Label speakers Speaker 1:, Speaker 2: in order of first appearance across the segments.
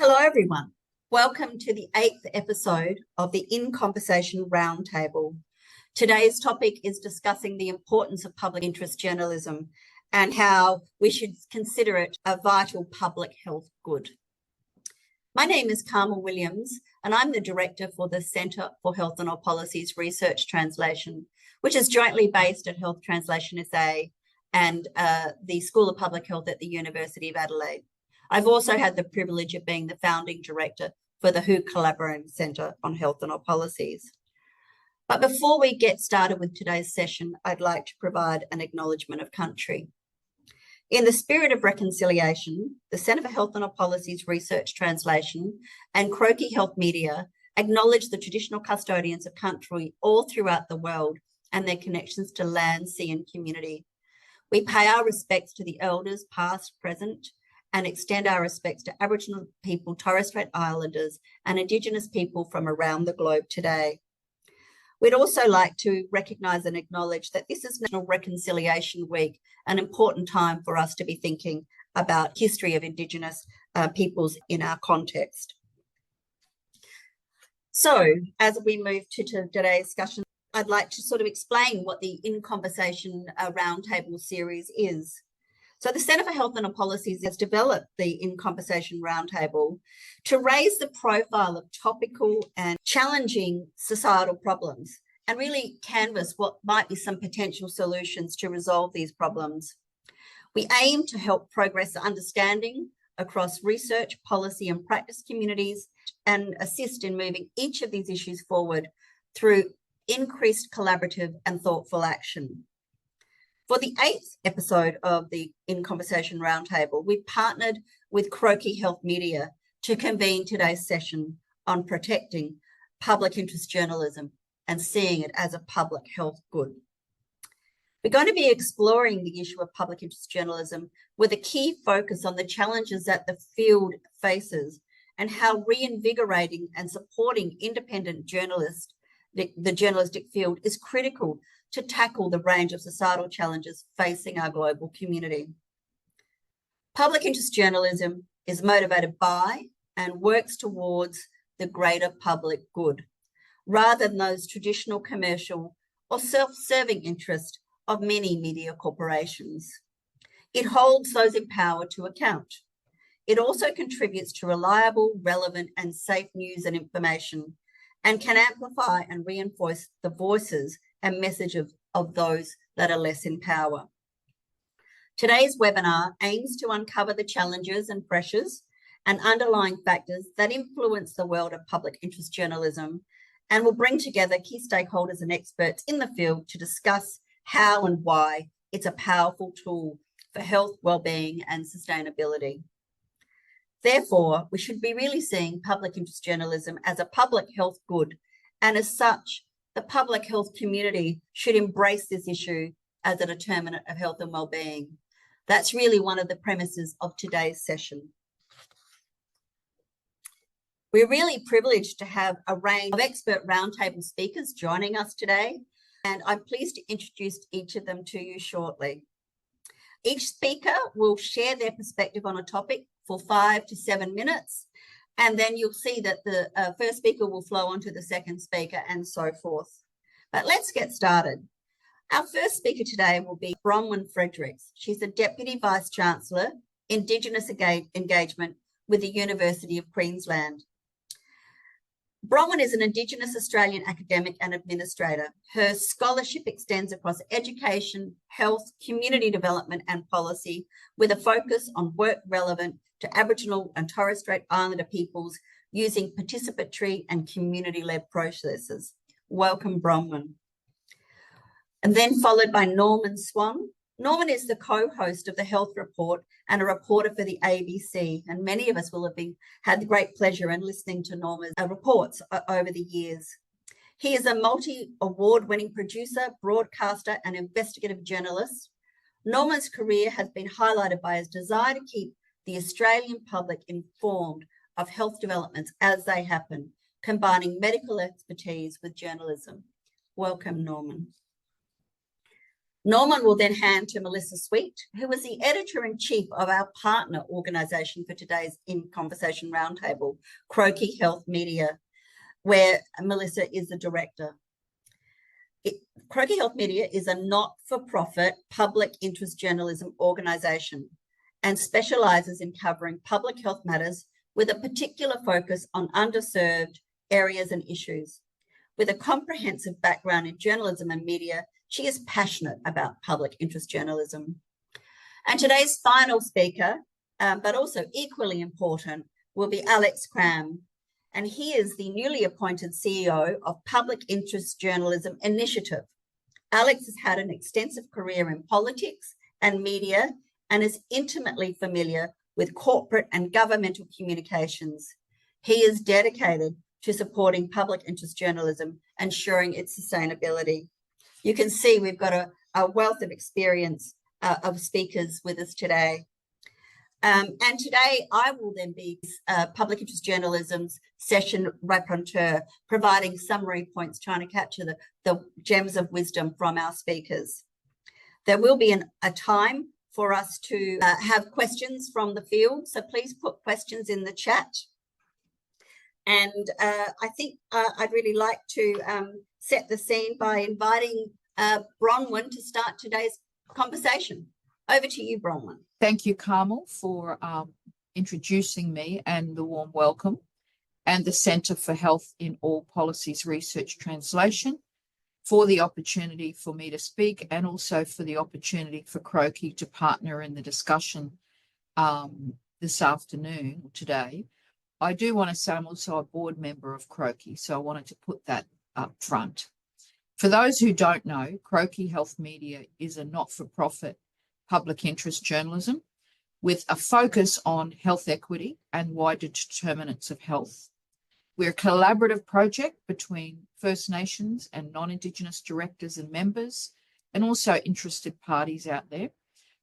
Speaker 1: Hello, everyone. Welcome to the 8th episode of the In Conversation Roundtable. Today's topic is discussing the importance of public interest journalism and how we should consider it a vital public health good. My name is Carmel Williams, and I'm the Director for the Centre for Health and All Policies Research Translation, which is jointly based at Health Translation SA and the School of Public Health at the University of Adelaide. I've also had the privilege of being the founding director for the WHO Collaborating Centre on Health and All Policies. But before we get started with today's session, I'd like to provide an acknowledgement of country. In the spirit of reconciliation, the Centre for Health and All Policies Research Translation and Croakey Health Media acknowledge the traditional custodians of country all throughout the world and their connections to land, sea and community. We pay our respects to the elders past, present, and extend our respects to Aboriginal people, Torres Strait Islanders and Indigenous people from around the globe today. We'd also like to recognise and acknowledge that this is National Reconciliation Week, an important time for us to be thinking about history of Indigenous peoples in our context. So, as we move to today's discussion, I'd like to sort of explain what the In Conversation Roundtable series is. So the Centre for Health and All Policies has developed the In Conversation Roundtable to raise the profile of topical and challenging societal problems and really canvass what might be some potential solutions to resolve these problems. We aim to help progress understanding across research, policy and practice communities and assist in moving each of these issues forward through increased collaborative and thoughtful action. For the 8th episode of the In Conversation Roundtable, we partnered with Croakey Health Media to convene today's session on protecting public interest journalism and seeing it as a public health good. We're going to be exploring the issue of public interest journalism with a key focus on the challenges that the field faces and how reinvigorating and supporting independent journalists, the journalistic field, is critical to tackle the range of societal challenges facing our global community. Public interest journalism is motivated by and works towards the greater public good, rather than those traditional commercial or self-serving interests of many media corporations. It holds those in power to account. It also contributes to reliable, relevant and safe news and information, and can amplify and reinforce the voices and message of those that are less in power. Today's webinar aims to uncover the challenges and pressures and underlying factors that influence the world of public interest journalism and will bring together key stakeholders and experts in the field to discuss how and why it's a powerful tool for health, well-being and sustainability. Therefore, we should be really seeing public interest journalism as a public health good, and as such, the public health community should embrace this issue as a determinant of health and well-being. That's really one of the premises of today's session. We're really privileged to have a range of expert roundtable speakers joining us today, and I'm pleased to introduce each of them to you shortly. Each speaker will share their perspective on a topic for 5 to 7 minutes, and then you'll see that the first speaker will flow on to the second speaker and so forth. But let's get started. Our first speaker today will be Bronwyn Fredericks. She's the Deputy Vice-Chancellor, Indigenous Engagement with the University of Queensland. Bronwyn is an Indigenous Australian academic and administrator. Her scholarship extends across education, health, community development and policy, with a focus on work relevant to Aboriginal and Torres Strait Islander peoples using participatory and community-led processes. Welcome, Bronwyn. And then followed by Norman Swan. Norman is the co-host of the Health Report and a reporter for the ABC, and many of us will have had the great pleasure in listening to Norman's reports over the years. He is a multi-award-winning producer, broadcaster and investigative journalist. Norman's career has been highlighted by his desire to keep the Australian public informed of health developments as they happen, combining medical expertise with journalism. Welcome, Norman. Norman will then hand to Melissa Sweet, who is the editor-in-chief of our partner organisation for today's In Conversation Roundtable, Croakey Health Media, where Melissa is the director. Croakey Health Media is a not-for-profit public interest journalism organisation and specialises in covering public health matters with a particular focus on underserved areas and issues. With a comprehensive background in journalism and media, she is passionate about public interest journalism. And today's final speaker, but also equally important, will be Alex Cramb. And he is the newly appointed CEO of Public Interest Journalism Initiative. Alex has had an extensive career in politics and media and is intimately familiar with corporate and governmental communications. He is dedicated to supporting public interest journalism, ensuring its sustainability. You can see we've got a wealth of experience of speakers with us today. And today I will then be public interest journalism's session rapporteur, providing summary points, trying to capture the gems of wisdom from our speakers. There will be a time for us to have questions from the field, so please put questions in the chat. And I think I'd really like to set the scene by inviting Bronwyn to start today's conversation. Over to you, Bronwyn.
Speaker 2: Thank you, Carmel, for introducing me and the warm welcome, and the Centre for Health in All Policies Research Translation for the opportunity for me to speak, and also for the opportunity for Croakey to partner in the discussion this afternoon or today. I do want to say I'm also a board member of Croakey, so I wanted to put that up front. For those who don't know, Croakey Health Media is a not-for-profit public interest journalism with a focus on health equity and wider determinants of health. We're a collaborative project between First Nations and non-Indigenous directors and members, and also interested parties out there.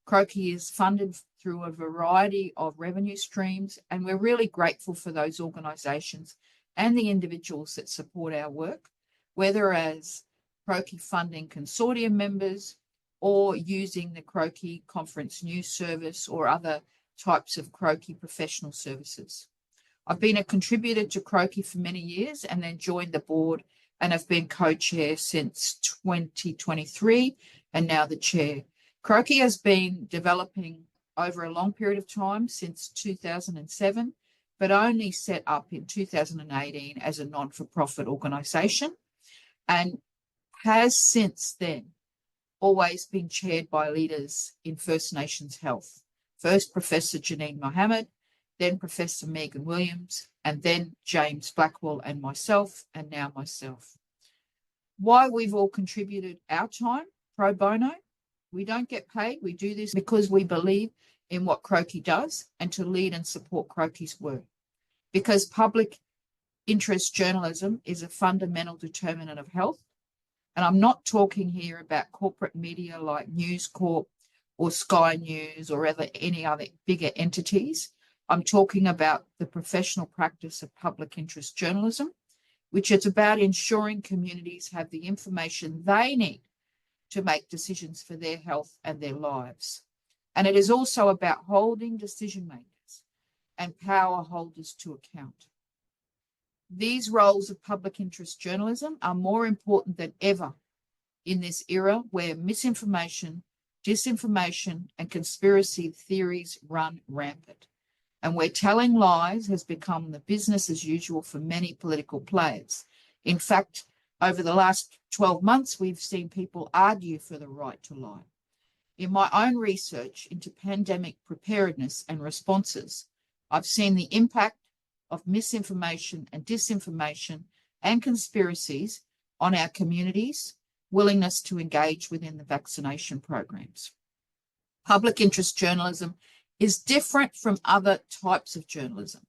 Speaker 2: Croakey is funded through a variety of revenue streams, and we're really grateful for those organisations and the individuals that support our work, whether as Croakey funding consortium members or using the Croakey Conference News Service or other types of Croakey professional services. I've been a contributor to Croakey for many years and then joined the board and have been co-chair since 2023 and now the chair. Croakey has been developing over a long period of time since 2007, but only set up in 2018 as a non-for-profit organisation, and has since then always been chaired by leaders in First Nations health. First Professor Janine Mohammed, then Professor Megan Williams, and then James Blackwell and myself, and now myself. Why we've all contributed our time pro bono. We don't get paid. We do this because we believe in what Croakey does and to lead and support Croakey's work. Because public interest journalism is a fundamental determinant of health. And I'm not talking here about corporate media like News Corp or Sky News or any other bigger entities. I'm talking about the professional practice of public interest journalism, which is about ensuring communities have the information they need to make decisions for their health and their lives. And it is also about holding decision makers and power holders to account. These roles of public interest journalism are more important than ever in this era where misinformation, disinformation, and conspiracy theories run rampant, and where telling lies has become the business as usual for many political players. In fact, over the last 12 months, we've seen people argue for the right to lie. In my own research into pandemic preparedness and responses, I've seen the impact of misinformation and disinformation and conspiracies on our communities' willingness to engage within the vaccination programs. Public interest journalism is different from other types of journalism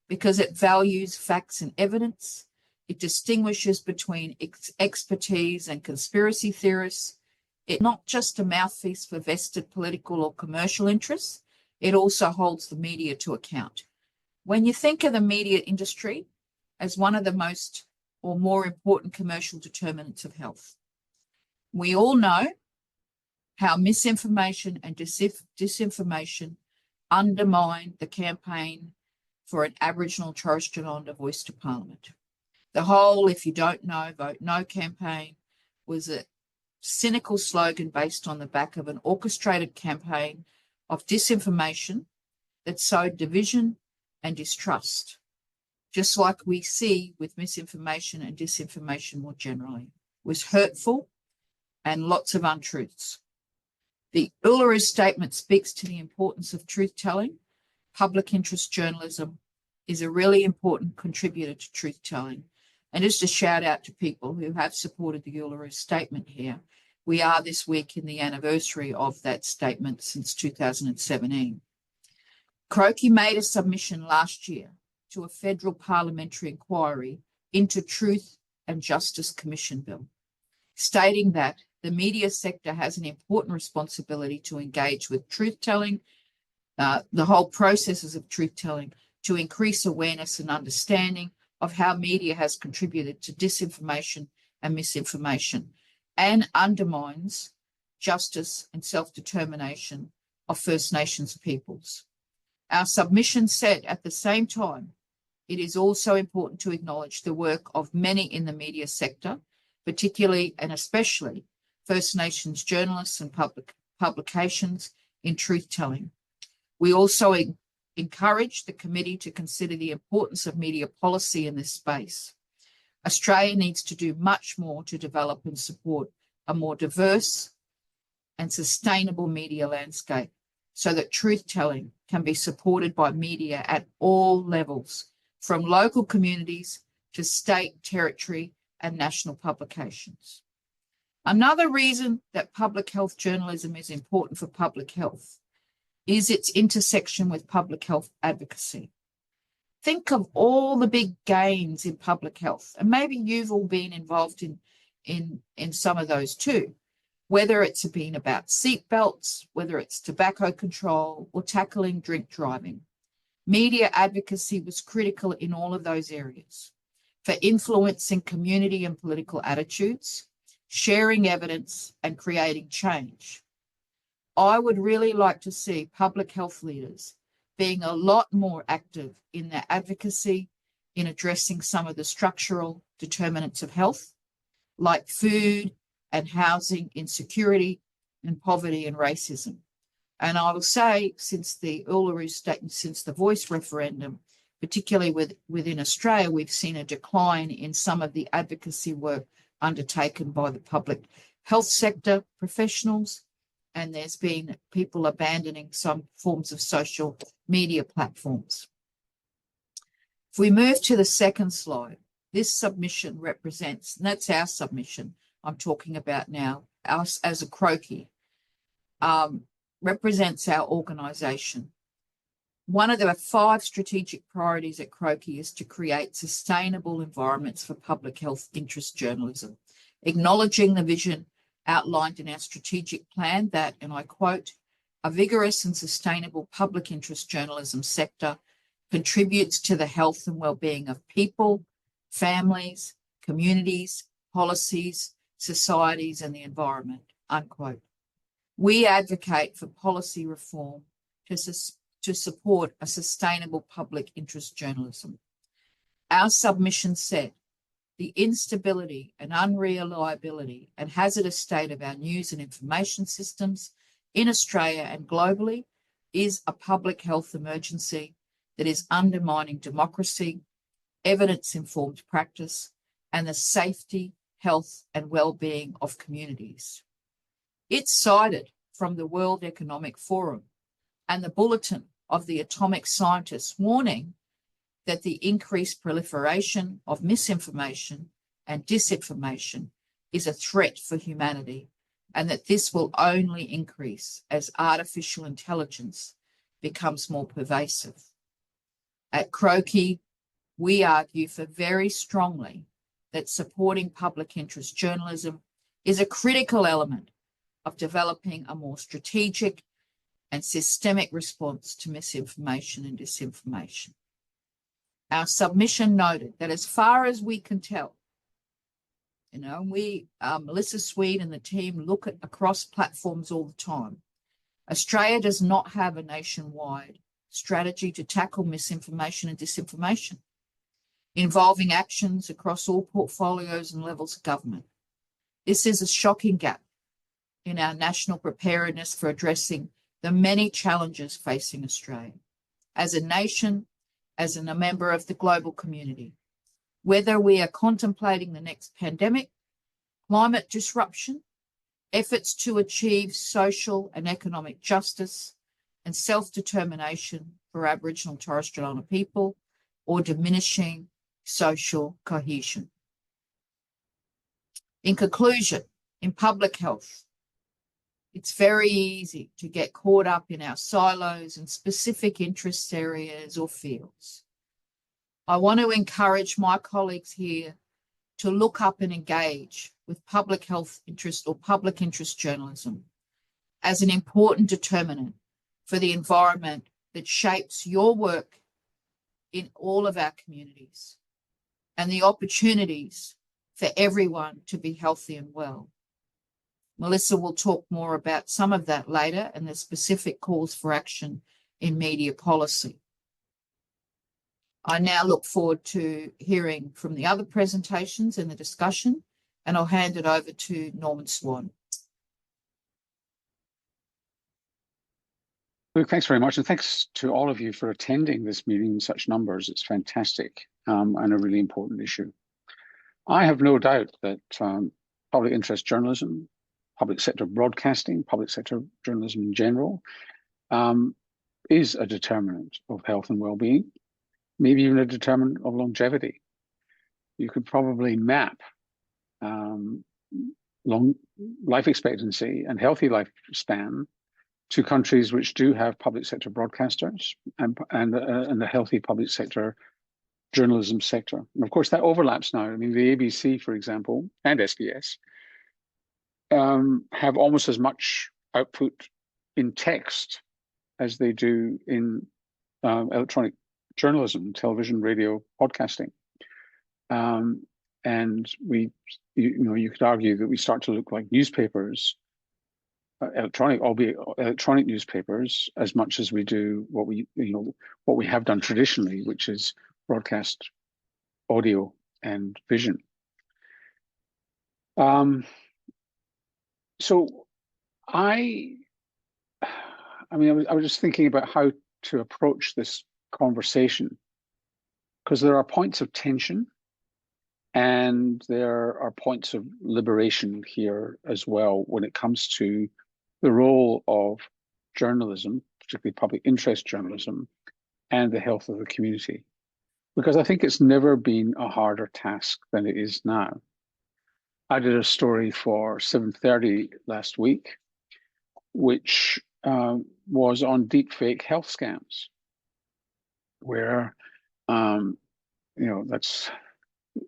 Speaker 2: because it values facts and evidence. It distinguishes between expertise and conspiracy theorists. It's not just a mouthpiece for vested political or commercial interests. It also holds the media to account. When you think of the media industry as one of the most or more important commercial determinants of health, we all know how misinformation and disinformation undermine the campaign for an Aboriginal and Torres Strait Islander voice to Parliament. The whole "if you don't know, vote no" campaign was a cynical slogan based on the back of an orchestrated campaign of disinformation that sowed division and distrust, just like we see with misinformation and disinformation more generally. It was hurtful and lots of untruths. The Uluru Statement speaks to the importance of truth-telling. Public interest journalism is a really important contributor to truth-telling. And just a shout out to people who have supported the Uluru Statement here. We are this week in the anniversary of that statement since 2017. Croakey made a submission last year to a federal parliamentary inquiry into Truth and Justice Commission bill, stating that the media sector has an important responsibility to engage with truth-telling, the whole processes of truth-telling, to increase awareness and understanding of how media has contributed to disinformation and misinformation, and undermines justice and self-determination of First Nations peoples. Our submission said at the same time, it is also important to acknowledge the work of many in the media sector, particularly and especially First Nations journalists and publications in truth-telling. We also encourage the committee to consider the importance of media policy in this space. Australia needs to do much more to develop and support a more diverse and sustainable media landscape so that truth-telling can be supported by media at all levels, from local communities to state, territory, and national publications. Another reason that public health journalism is important for public health is its intersection with public health advocacy. Think of all the big gains in public health, and maybe you've all been involved in some of those too, whether it's been about seatbelts, whether it's tobacco control, or tackling drink driving. Media advocacy was critical in all of those areas for influencing community and political attitudes, sharing evidence, and creating change. I would really like to see public health leaders being a lot more active in their advocacy in addressing some of the structural determinants of health, like food and housing insecurity and poverty and racism. And I will say, since the Uluru Statement, since the Voice referendum, particularly within Australia, we've seen a decline in some of the advocacy work undertaken by the public health sector professionals, and there's been people abandoning some forms of social media platforms. If we move to the second slide, this submission represents, and that's our submission I'm talking about now, us as a Croakey, represents our organisation. One of the 5 strategic priorities at Croakey is to create sustainable environments for public health interest journalism, acknowledging the vision outlined in our strategic plan that, and I quote, "A vigorous and sustainable public interest journalism sector contributes to the health and well-being of people, families, communities, policies, societies, and the environment," unquote. We advocate for policy reform to support a sustainable public interest journalism. Our submission said, the instability and unreliability and hazardous state of our news and information systems in Australia and globally is a public health emergency that is undermining democracy, evidence-informed practice, and the safety, health, and well-being of communities. It's cited from the World Economic Forum and the Bulletin of the Atomic Scientists, warning that the increased proliferation of misinformation and disinformation is a threat for humanity, and that this will only increase as artificial intelligence becomes more pervasive. At Croakey, we argue for very strongly that supporting public interest journalism is a critical element of developing a more strategic and systemic response to misinformation and disinformation. Our submission noted that as far as we can tell, You know, we, Melissa Swede and the team look at across platforms all the time. Australia does not have a nationwide strategy to tackle misinformation and disinformation, involving actions across all portfolios and levels of government. This is a shocking gap in our national preparedness for addressing the many challenges facing Australia as a nation, as a member of the global community. Whether we are contemplating the next pandemic, climate disruption, efforts to achieve social and economic justice and self-determination for Aboriginal and Torres Strait Islander people, or diminishing social cohesion. In conclusion, in public health, it's very easy to get caught up in our silos and specific interest areas or fields. I want to encourage my colleagues here to look up and engage with public health interest or public interest journalism as an important determinant for the environment that shapes your work in all of our communities and the opportunities for everyone to be healthy and well. Melissa will talk more about some of that later and the specific calls for action in media policy. I now look forward to hearing from the other presentations and the discussion, and I'll hand it over to Norman Swan.
Speaker 3: Luke, thanks very much, and thanks to all of you for attending this meeting in such numbers. It's fantastic and a really important issue. I have no doubt that public interest journalism, public sector broadcasting, public sector journalism in general, is a determinant of health and well-being, maybe even a determinant of longevity. You could probably map long life expectancy and healthy lifespan to countries which do have public sector broadcasters and a healthy public sector journalism sector. And of course, that overlaps now. I mean, the ABC, for example, and SBS have almost as much output in text as they do in electronic journalism, television, radio, podcasting. And you could argue that we start to look like newspapers, albeit electronic newspapers, as much as we do what we have done traditionally, which is broadcast audio and vision. So I was just thinking about how to approach this conversation, because there are points of tension and there are points of liberation here as well when it comes to the role of journalism, particularly public interest journalism, and the health of the community. Because I think it's never been a harder task than it is now. I did a story for 7:30 last week, which was on deepfake health scams, where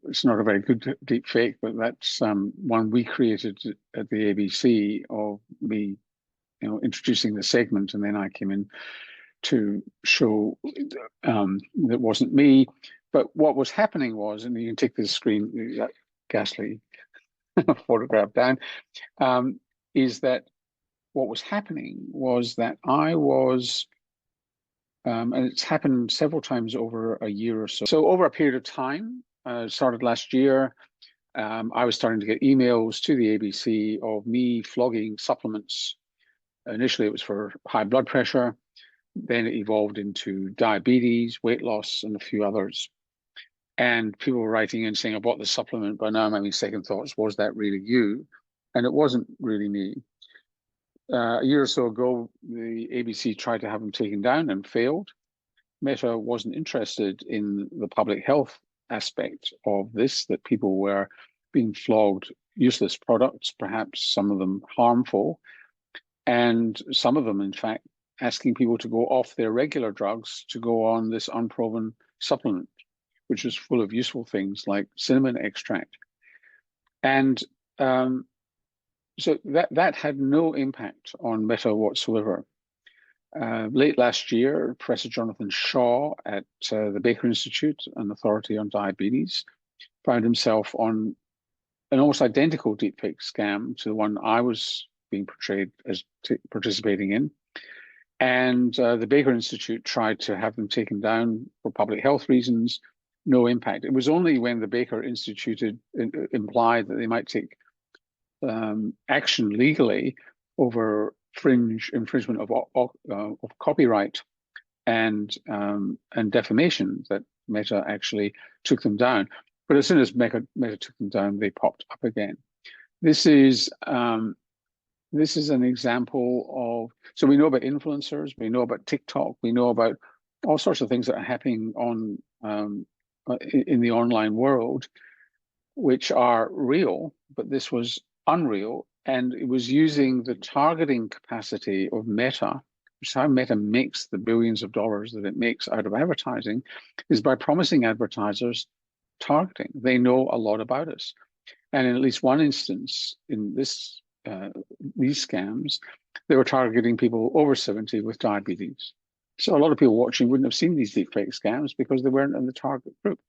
Speaker 3: it's not a very good deepfake, but that's one we created at the ABC of me, introducing the segment, and then I came in to show that wasn't me. But what was happening was, and you can take this screen, that ghastly photograph down, is that what was happening was that I was, and it's happened several times over a year or so. So over a period of time, started last year, I was starting to get emails to the ABC of me flogging supplements. Initially, it was for high blood pressure. Then it evolved into diabetes, weight loss, and a few others. And people were writing in saying, I bought the supplement, but now I'm having second thoughts. Was that really you? And it wasn't really me. A year or so ago, the ABC tried to have them taken down and failed. Meta wasn't interested in the public health aspect of this, that people were being flogged useless products, perhaps some of them harmful, and some of them, in fact, asking people to go off their regular drugs to go on this unproven supplement, which is full of useful things like cinnamon extract. And so that had no impact on Meta whatsoever. Late last year, Professor Jonathan Shaw at the Baker Institute, an authority on diabetes, found himself on an almost identical deepfake scam to the one I was being portrayed as participating in. And the Baker Institute tried to have them taken down for public health reasons. No impact. It was only when the Baker Institute implied that they might take action legally over infringement of copyright and defamation that Meta actually took them down. But as soon as Meta took them down, they popped up again. This is an example of, so we know about influencers, we know about TikTok, we know about all sorts of things that are happening on in the online world, which are real, but this was unreal, and it was using the targeting capacity of Meta, which is how Meta makes the billions of dollars that it makes out of advertising, is by promising advertisers targeting. They know a lot about us. And in at least one instance in these scams, they were targeting people over 70 with diabetes. So a lot of people watching wouldn't have seen these deepfake scams because they weren't in the target group.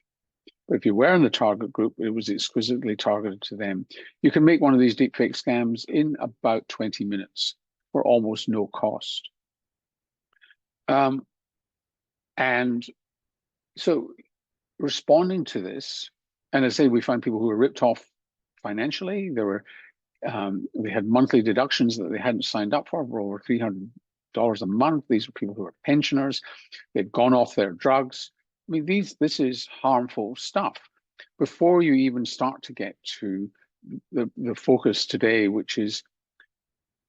Speaker 3: But if you were in the target group, it was exquisitely targeted to them. You can make one of these deepfake scams in about 20 minutes for almost no cost. And so responding to this, and as I say, we found people who were ripped off financially. They had monthly deductions that they hadn't signed up for over $300 a month. These were people who were pensioners. They'd gone off their drugs. I mean, this is harmful stuff. Before you even start to get to the focus today, which is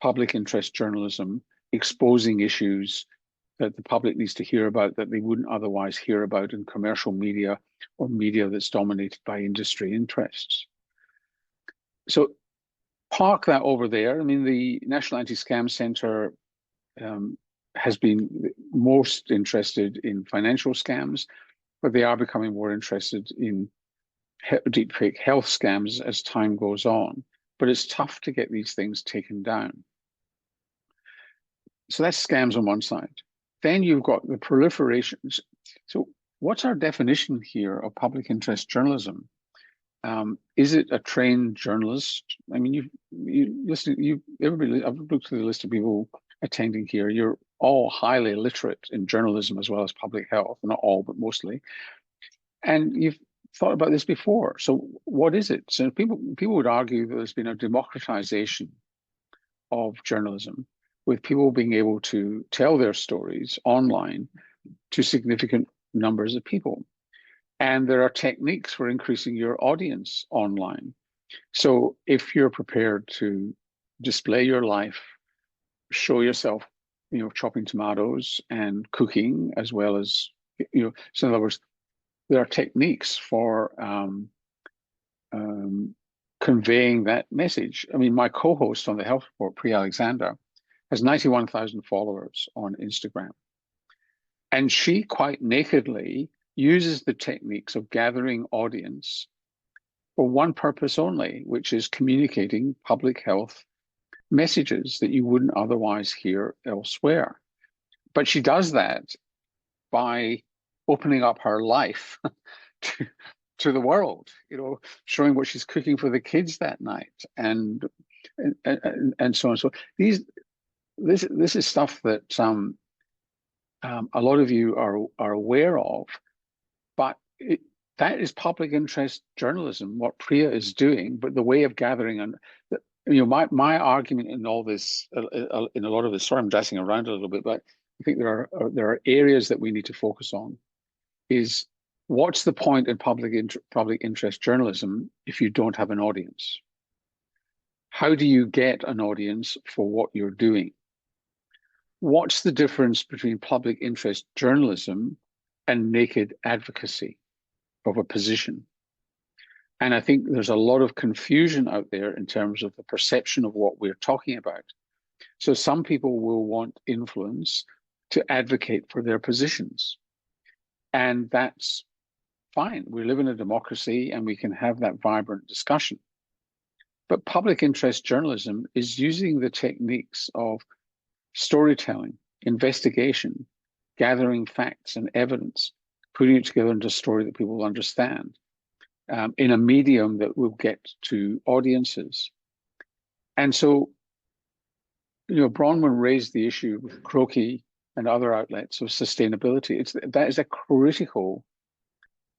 Speaker 3: public interest journalism, exposing issues that the public needs to hear about that they wouldn't otherwise hear about in commercial media or media that's dominated by industry interests. So park that over there. I mean, the National Anti-Scam Centre has been most interested in financial scams, but they are becoming more interested in deepfake health scams as time goes on. But it's tough to get these things taken down. So that's scams on one side. Then you've got the proliferation. So what's our definition here of public interest journalism? Is it a trained journalist? I mean, everybody, I've looked through the list of people attending here. You're all highly literate in journalism as well as public health, not all, but mostly. And you've thought about this before. So what is it? So people would argue that there's been a democratization of journalism, with people being able to tell their stories online to significant numbers of people. And there are techniques for increasing your audience online. So if you're prepared to display your life, show yourself, chopping tomatoes and cooking, as well as, so in other words, there are techniques for conveying that message. I mean, my co-host on the Health Report, Priya Alexander, has 91,000 followers on Instagram. And she quite nakedly uses the techniques of gathering audience for one purpose only, which is communicating public health messages that you wouldn't otherwise hear elsewhere. But she does that by opening up her life to the world, showing what she's cooking for the kids that night and so on. So this is stuff that a lot of you are aware of, but that is public interest journalism, what Priya is doing, but the way of gathering. And my argument in all this, in a lot of this, sorry, I'm dancing around a little bit, but I think there are areas that we need to focus on. Is what's the point in public interest journalism if you don't have an audience? How do you get an audience for what you're doing? What's the difference between public interest journalism and naked advocacy of a position? And I think there's a lot of confusion out there in terms of the perception of what we're talking about. So some people will want influence to advocate for their positions. And that's fine. We live in a democracy and we can have that vibrant discussion. But public interest journalism is using the techniques of storytelling, investigation, gathering facts and evidence, putting it together into a story that people will understand. in a medium that will get to audiences. And so, Bronwyn raised the issue with Croakey and other outlets of sustainability. That is a critical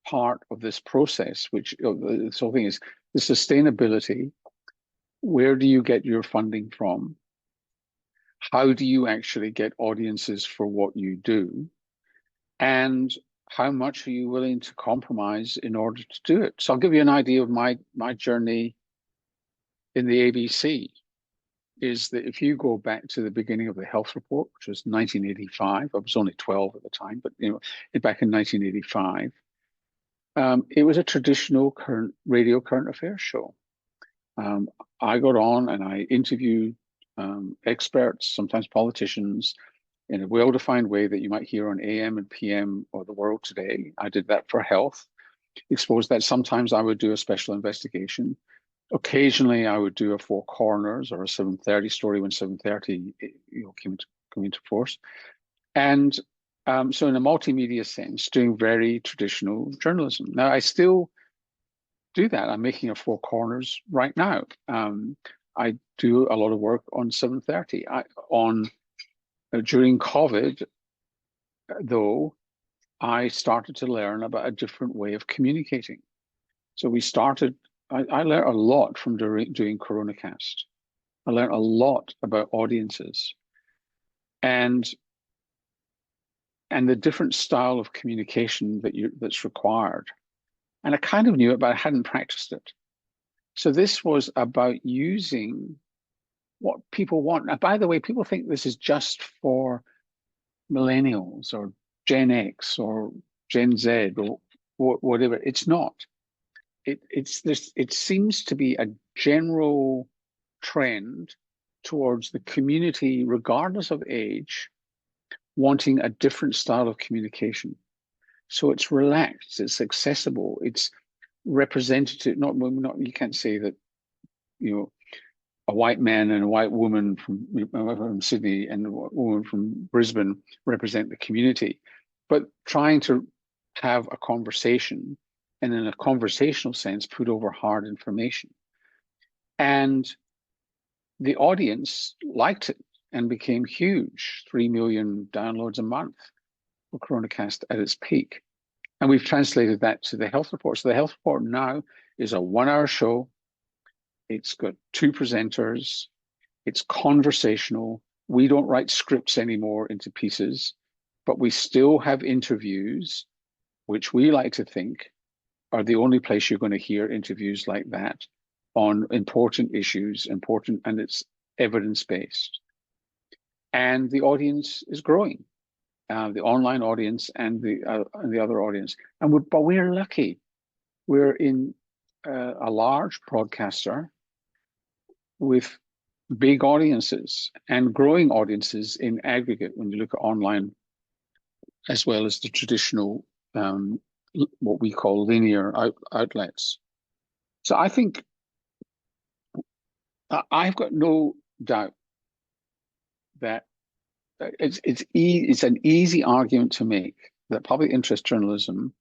Speaker 3: part of this process, which this whole thing is the sustainability. Where do you get your funding from? How do you actually get audiences for what you do? And how much are you willing to compromise in order to do it? So I'll give you an idea of my journey in the ABC. Is that if you go back to the beginning of the health report, which was 1985, I was only 12 at the time, but back in 1985, it was a traditional radio current affairs show. I got on and I interviewed experts, sometimes politicians, in a well-defined way that you might hear on AM and PM or The World Today. I did that for health, exposed that. Sometimes I would do a special investigation. Occasionally, I would do a Four Corners or a 7:30 story when 7:30 came into force. And so in a multimedia sense, doing very traditional journalism. Now, I still do that. I'm making a Four Corners right now. I do a lot of work on 7:30. During COVID, though, I started to learn about a different way of communicating. So I learned a lot from doing CoronaCast. I learned a lot about audiences and the different style of communication that's required. And I kind of knew it, but I hadn't practiced it. So this was about using what people want. Now, by the way, people think this is just for millennials or Gen X or Gen Z or whatever. It's not. It seems to be a general trend towards the community, regardless of age, wanting a different style of communication. So it's relaxed, it's accessible, it's representative. You can't say that a white man and a white woman from Sydney and a woman from Brisbane represent the community, but trying to have a conversation and in a conversational sense, put over hard information. And the audience liked it and became huge, 3 million downloads a month for CoronaCast at its peak. And we've translated that to the health report. So the health report now is a 1-hour show. It's got 2 presenters. It's conversational. We don't write scripts anymore into pieces, but we still have interviews, which we like to think are the only place you're going to hear interviews like that on important issues, and it's evidence-based. And the audience is growing, the online audience and the other audience. But we're lucky. We're in a large broadcaster with big audiences and growing audiences in aggregate when you look at online, as well as the traditional what we call linear outlets. So I think I've got no doubt that it's an easy argument to make that public interest journalism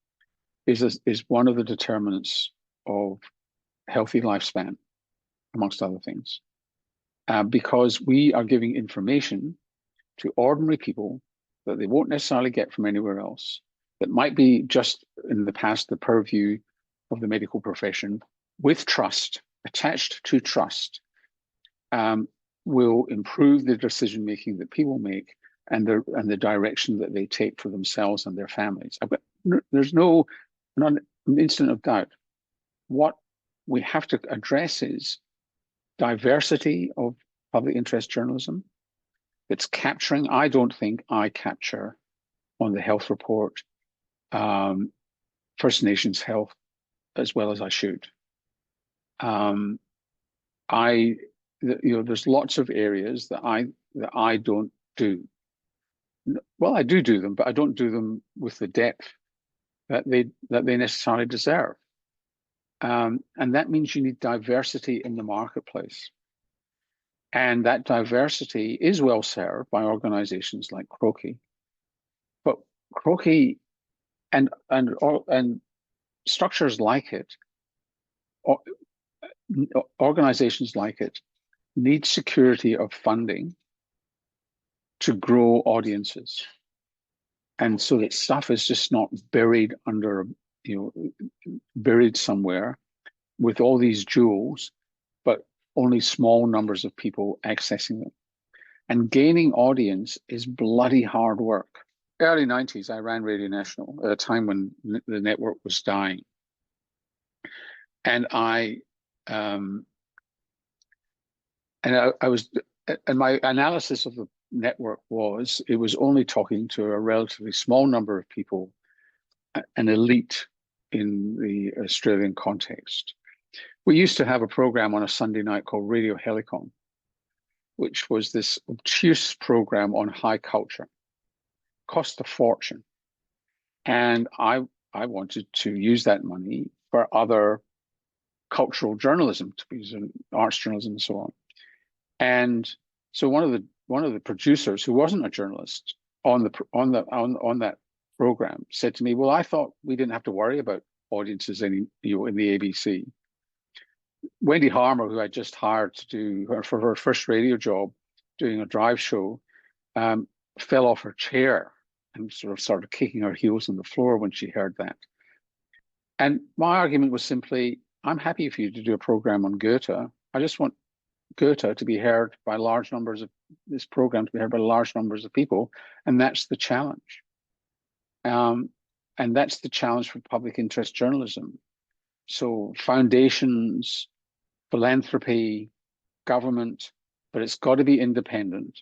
Speaker 3: is one of the determinants of healthy lifespan, amongst other things, because we are giving information to ordinary people that they won't necessarily get from anywhere else, that might be just in the past the purview of the medical profession, with trust, attached to trust, will improve the decision making that people make and the direction that they take for themselves and their families. There's not an instant of doubt. What we have to address is diversity of public interest journalism that's capturing. I don't think I capture on the health report First Nations health as well as I should. There's lots of areas that I don't do. Well, I do them, but I don't do them with the depth that they necessarily deserve. And that means you need diversity in the marketplace. And that diversity is well served by organizations like Croakey. But Croakey and structures like it organizations like it need security of funding to grow audiences. And so that stuff is just not buried under, buried somewhere with all these jewels, but only small numbers of people accessing them. And gaining audience is bloody hard work. Early 90s, I ran Radio National at a time when the network was dying. And I was, and my analysis of the network was, it was only talking to a relatively small number of people, an elite in the Australian context. We used to have a program on a Sunday night called Radio Helicon, which was this obtuse program on high culture, cost a fortune. And I wanted to use that money for other cultural journalism, to be arts journalism and so on. And so one of the producers, who wasn't a journalist on that program, said to me, "Well, I thought we didn't have to worry about audiences in the ABC." Wendy Harmer, who I just hired to do for her first radio job, doing a drive show, fell off her chair and sort of started kicking her heels on the floor when she heard that. And my argument was simply, I'm happy for you to do a program on Goethe. I just want Goethe to be heard by large numbers of this program to be heard by large numbers of people, and that's the challenge. And that's the challenge for public interest journalism. So foundations, philanthropy, government, but it's got to be independent,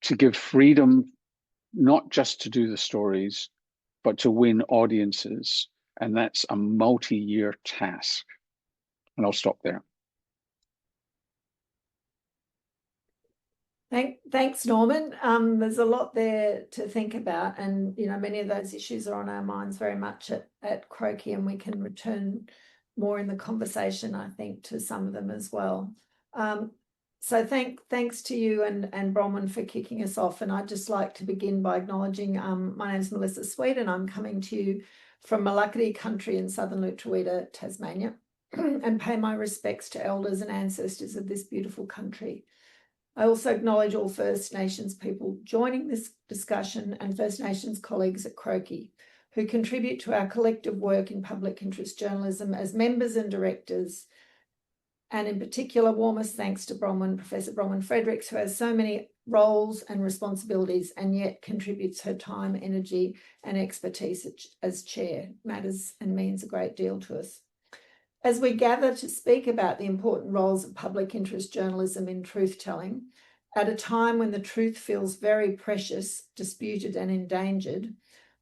Speaker 3: to give freedom not just to do the stories, but to win audiences. And that's a multi-year task. And I'll stop there.
Speaker 4: Thanks, Norman. There's a lot there to think about, and many of those issues are on our minds very much at Croakey, and we can return more in the conversation, I think, to some of them as well. So thanks to you and Bronwyn for kicking us off, and I'd just like to begin by acknowledging my name is Melissa Sweet, and I'm coming to you from Malakadi country in southern Lutruwita, Tasmania, and pay my respects to elders and ancestors of this beautiful country. I also acknowledge all First Nations people joining this discussion and First Nations colleagues at Croakey who contribute to our collective work in public interest journalism as members and directors. And in particular, warmest thanks to Professor Bronwyn Fredericks, who has so many roles and responsibilities and yet contributes her time, energy and expertise as chair. Matters and means a great deal to us. As we gather to speak about the important roles of public interest journalism in truth-telling, at a time when the truth feels very precious, disputed and endangered,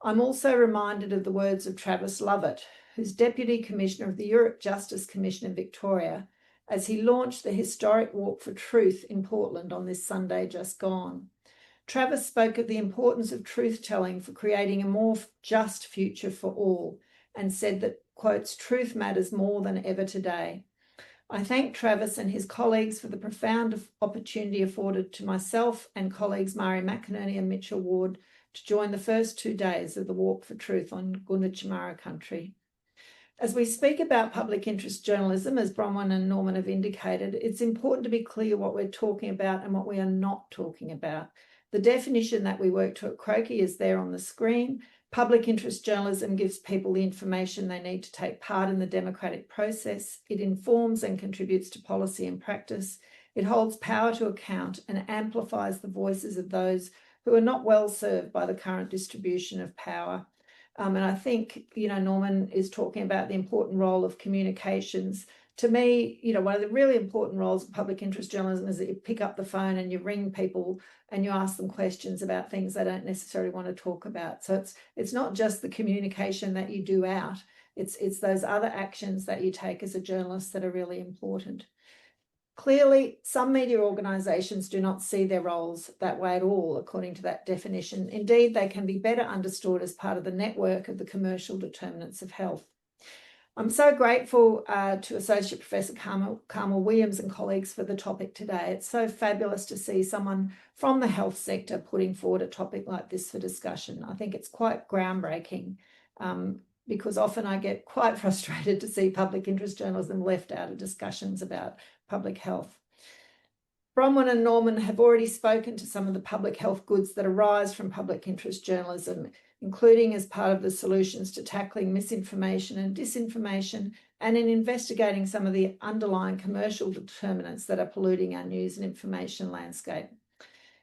Speaker 4: I'm also reminded of the words of Travis Lovett, who's Deputy Commissioner of the Europe Justice Commission in Victoria, as he launched the historic Walk for Truth in Portland on this Sunday just gone. Travis spoke of the importance of truth-telling for creating a more just future for all, and said that, quotes, truth matters more than ever today. I thank Travis and his colleagues for the profound opportunity afforded to myself and colleagues Mari McInerney and Mitchell Ward to join the first 2 days of the Walk for Truth on Gunditjmara country. As we speak about public interest journalism, as Bronwyn and Norman have indicated, it's important to be clear what we're talking about and what we are not talking about. The definition that we work to at Croakey is there on the screen. Public interest journalism gives people the information they need to take part in the democratic process. It informs and contributes to policy and practice. It holds power to account and amplifies the voices of those who are not well served by the current distribution of power. And I think, Norman is talking about the important role of communications. To me, one of the really important roles of public interest journalism is that you pick up the phone and you ring people and you ask them questions about things they don't necessarily want to talk about. So it's not just the communication that you do out, it's those other actions that you take as a journalist that are really important. Clearly, some media organisations do not see their roles that way at all, according to that definition. Indeed, they can be better understood as part of the network of the commercial determinants of health. I'm so grateful to Associate Professor Carmel Williams and colleagues for the topic today. It's so fabulous to see someone from the health sector putting forward a topic like this for discussion. I think it's quite groundbreaking because often I get quite frustrated to see public interest journalism left out of discussions about public health. Bronwyn and Norman have already spoken to some of the public health goods that arise from public interest journalism, including as part of the solutions to tackling misinformation and disinformation, and in investigating some of the underlying commercial determinants that are polluting our news and information landscape.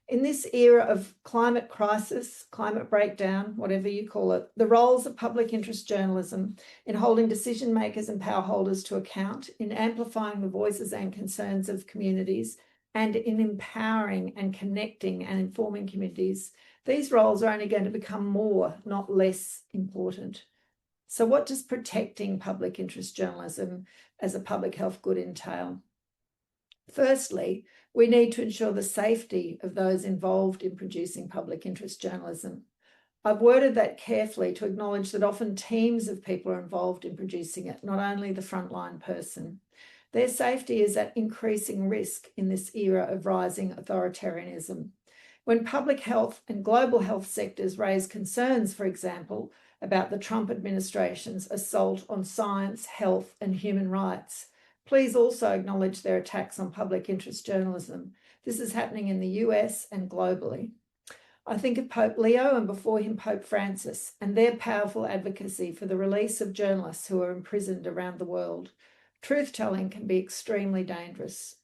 Speaker 4: In this era of climate crisis, climate breakdown, whatever you call it, the roles of public interest journalism in holding decision makers and power holders to account, in amplifying the voices and concerns of communities, and in empowering and connecting and informing communities, these roles are only going to become more, not less important. So what does protecting public interest journalism as a public health good entail? Firstly, we need to ensure the safety of those involved in producing public interest journalism. I've worded that carefully to acknowledge that often teams of people are involved in producing it, not only the frontline person. Their safety is at increasing risk in this era of rising authoritarianism. When public health and global health sectors raise concerns, for example, about the Trump administration's assault on science, health, and human rights, please also acknowledge their attacks on public interest journalism. This is happening in the US and globally. I think of Pope Leo and before him Pope Francis and their powerful advocacy for the release of journalists who are imprisoned around the world. Truth-telling can be extremely dangerous.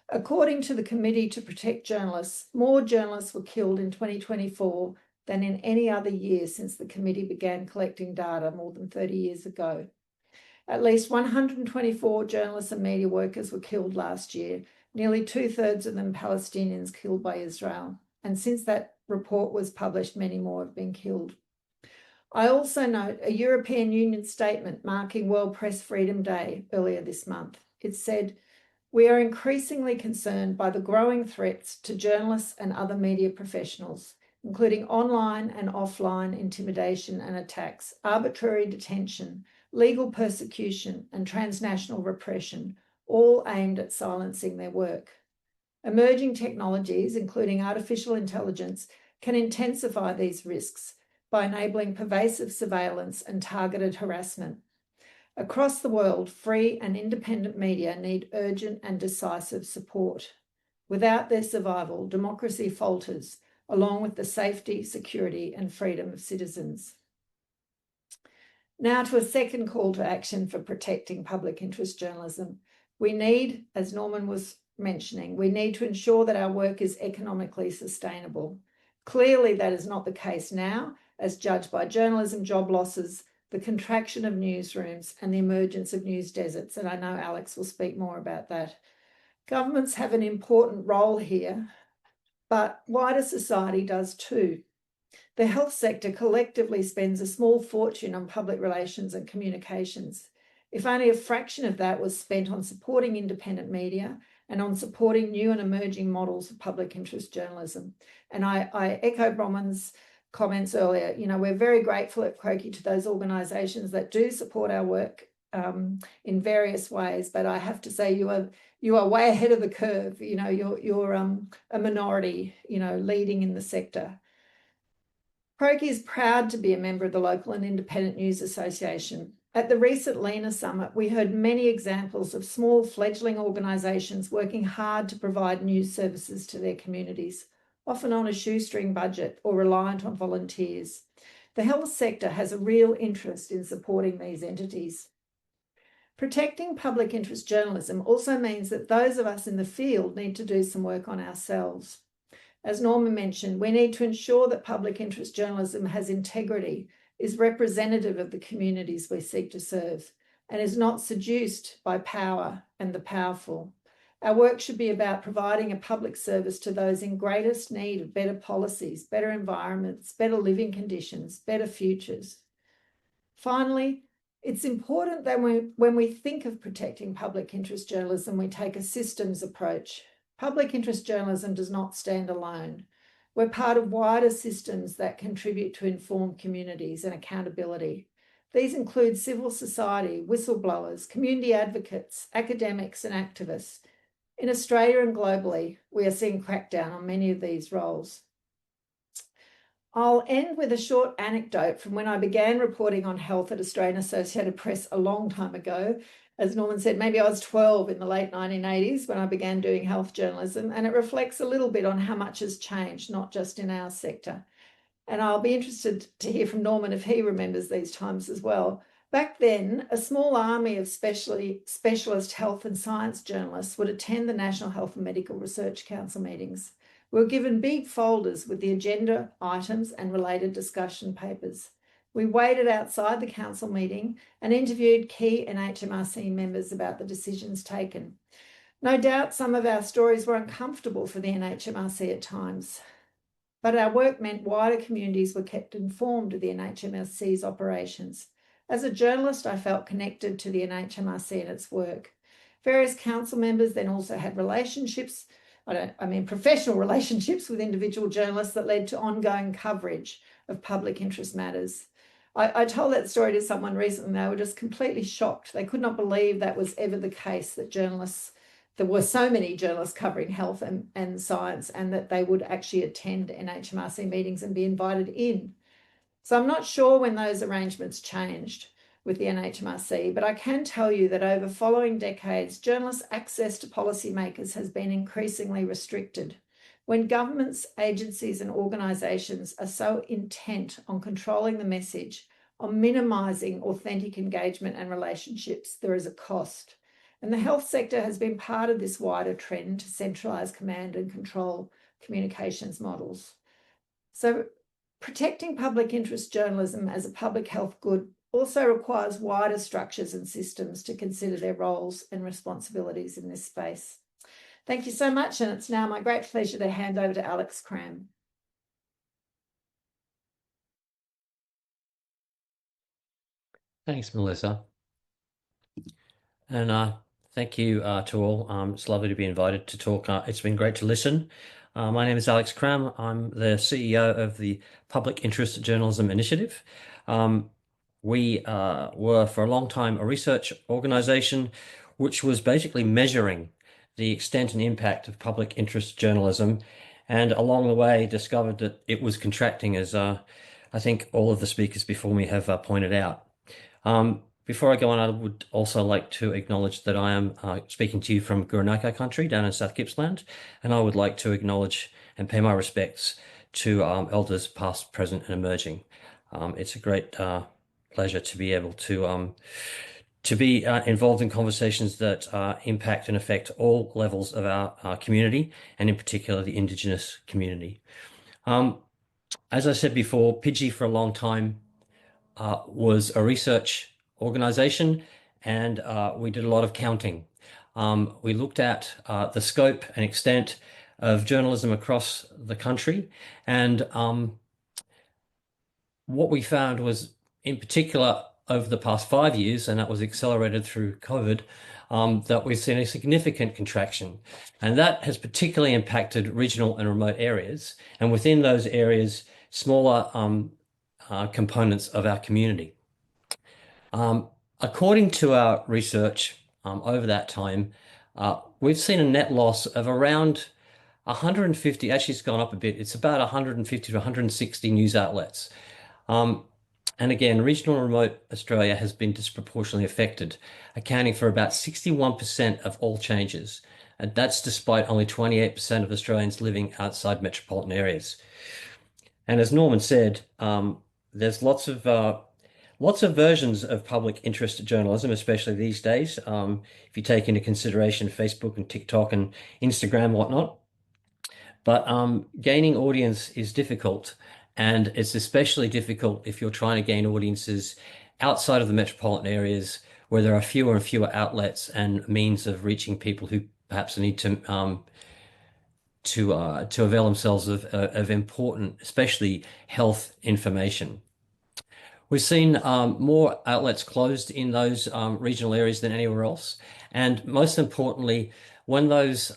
Speaker 4: According to the Committee to Protect Journalists, more journalists were killed in 2024 than in any other year since the committee began collecting data more than 30 years ago. At least 124 journalists and media workers were killed last year, nearly 2/3 of them Palestinians killed by Israel. And since that report was published, many more have been killed. I also note a European Union statement marking World Press Freedom Day earlier this month. It said, "We are increasingly concerned by the growing threats to journalists and other media professionals, including online and offline intimidation and attacks, arbitrary detention, legal persecution, and transnational repression, all aimed at silencing their work. Emerging technologies, including artificial intelligence, can intensify these risks by enabling pervasive surveillance and targeted harassment. Across the world, free and independent media need urgent and decisive support. Without their survival, democracy falters, along with the safety, security, and freedom of citizens." Now to a second call to action for protecting public interest journalism. We need, as Norman was mentioning, we need to ensure that our work is economically sustainable. Clearly, that is not the case now, as judged by journalism job losses, the contraction of newsrooms, and the emergence of news deserts. And I know Alex will speak more about that. Governments have an important role here, but wider society does too. The health sector collectively spends a small fortune on public relations and communications. If only a fraction of that was spent on supporting independent media and on supporting new and emerging models of public interest journalism. And I echo Bronwyn's comments earlier. You know, we're very grateful at Croakey to those organisations that do support our work in various ways, but I have to say you are way ahead of the curve. You know, you're a minority, you know, leading in the sector. Croakey is proud to be a member of the Local and Independent News Association. At the recent LENA Summit, we heard many examples of small fledgling organisations working hard to provide news services to their communities, often on a shoestring budget or reliant on volunteers. The health sector has a real interest in supporting these entities. Protecting public interest journalism also means that those of us in the field need to do some work on ourselves. As Norman mentioned, we need to ensure that public interest journalism has integrity, is representative of the communities we seek to serve, and is not seduced by power and the powerful. Our work should be about providing a public service to those in greatest need of better policies, better environments, better living conditions, better futures. Finally, it's important that when we think of protecting public interest journalism, we take a systems approach. Public interest journalism does not stand alone. We're part of wider systems that contribute to informed communities and accountability. These include civil society, whistleblowers, community advocates, academics, and activists. In Australia and globally, we are seeing crackdown on many of these roles. I'll end with a short anecdote from when I began reporting on health at Australian Associated Press a long time ago. As Norman said, maybe I was 12 in the late 1980s when I began doing health journalism, and it reflects a little bit on how much has changed, not just in our sector. And I'll be interested to hear from Norman if he remembers these times as well. Back then, a small army of specialist health and science journalists would attend the National Health and Medical Research Council meetings. We were given big folders with the agenda items and related discussion papers. We waited outside the council meeting and interviewed key NHMRC members about the decisions taken. No doubt some of our stories were uncomfortable for the NHMRC at times, but our work meant wider communities were kept informed of the NHMRC's operations. As a journalist, I felt connected to the NHMRC and its work. Various council members then also had relationships, professional relationships with individual journalists that led to ongoing coverage of public interest matters. I told that story to someone recently. They were just completely shocked. They could not believe that was ever the case, that there were so many journalists covering health and science, and that they would actually attend NHMRC meetings and be invited in. So I'm not sure when those arrangements changed with the NHMRC, but I can tell you that over following decades, journalists' access to policymakers has been increasingly restricted. When governments, agencies and organisations are so intent on controlling the message, on minimising authentic engagement and relationships, there is a cost. And the health sector has been part of this wider trend to centralise command and control communications models. So protecting public interest journalism as a public health good also requires wider structures and systems to consider their roles and responsibilities in this space. Thank you so much, and it's now my great pleasure to hand over to Alex Cramb.
Speaker 5: Thanks, Melissa. And thank you to all. It's lovely to be invited to talk. It's been great to listen. My name is Alex Cramb. I'm the CEO of the Public Interest Journalism Initiative. We were for a long time a research organisation which was basically measuring the extent and impact of public interest journalism, and along the way discovered that it was contracting, as I think all of the speakers before me have pointed out. Before I go on, I would also like to acknowledge that I am speaking to you from Gurunaka country down in South Gippsland, and I would like to acknowledge and pay my respects to elders past, present and emerging. It's a great pleasure to be able to be involved in conversations that impact and affect all levels of our community, and in particular the Indigenous community. As I said before, PIDGI for a long time was a research organisation, and we did a lot of counting. We looked at the scope and extent of journalism across the country, and what we found was, in particular, over the past 5 years, and that was accelerated through COVID, that we've seen a significant contraction. And that has particularly impacted regional and remote areas, and within those areas, smaller components of our community. According to our research over that time, we've seen a net loss of around 150, actually it's gone up a bit, it's about 150 to 160 news outlets. And again, regional and remote Australia has been disproportionately affected, accounting for about 61% of all changes. And that's despite only 28% of Australians living outside metropolitan areas. And as Norman said, there's lots of versions of public interest journalism, especially these days, if you take into consideration Facebook and TikTok and Instagram and whatnot. But gaining audience is difficult, and it's especially difficult if you're trying to gain audiences outside of the metropolitan areas where there are fewer and fewer outlets and means of reaching people who perhaps need to avail themselves of important, especially health information. We've seen more outlets closed in those regional areas than anywhere else. And most importantly, when those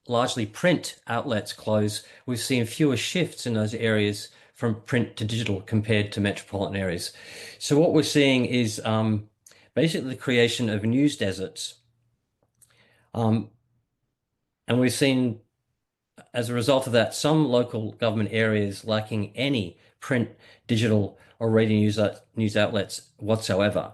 Speaker 5: largely print outlets close, we've seen fewer shifts in those areas from print to digital compared to metropolitan areas. So what we're seeing is basically the creation of news deserts. And we've seen as a result of that, some local government areas lacking any print, digital, or radio news outlets whatsoever.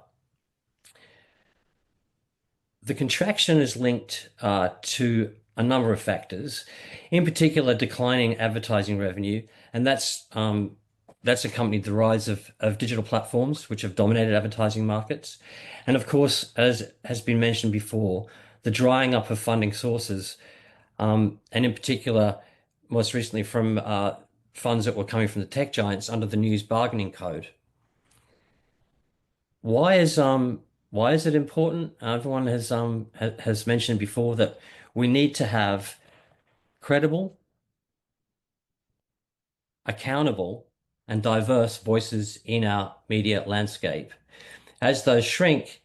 Speaker 5: The contraction is linked to a number of factors, in particular declining advertising revenue, and that's accompanied the rise of digital platforms, which have dominated advertising markets. And of course, as has been mentioned before, the drying up of funding sources, and in particular, most recently from funds that were coming from the tech giants under the News Bargaining Code. Why is it important? Everyone has mentioned before that we need to have credible, accountable, and diverse voices in our media landscape. As those shrink,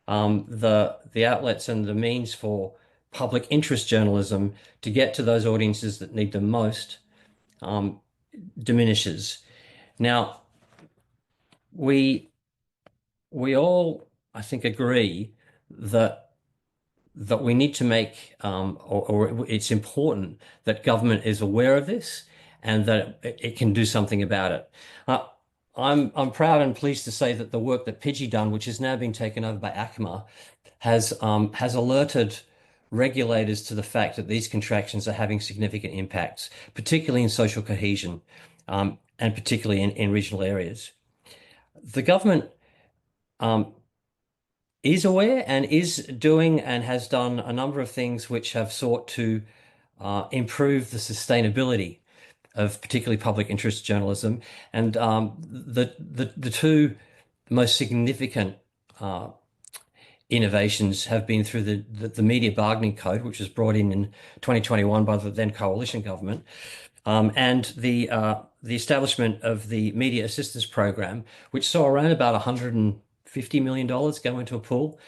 Speaker 5: the outlets and the means for public interest journalism to get to those audiences that need them most diminishes. Now, we all, I think, agree that we need to make, or it's important that government is aware of this and that it can do something about it. I'm proud and pleased to say that the work that Pidgey done, which has now been taken over by ACMA, has alerted regulators to the fact that these contractions are having significant impacts, particularly in social cohesion, and particularly in regional areas. The government is aware and is doing and has done a number of things which have sought to improve the sustainability of particularly public interest journalism. And the two most significant innovations have been through the Media Bargaining Code, which was brought in 2021 by the then coalition government, and the establishment of the Media Assistance Program, which saw around about $150 million go into a pool.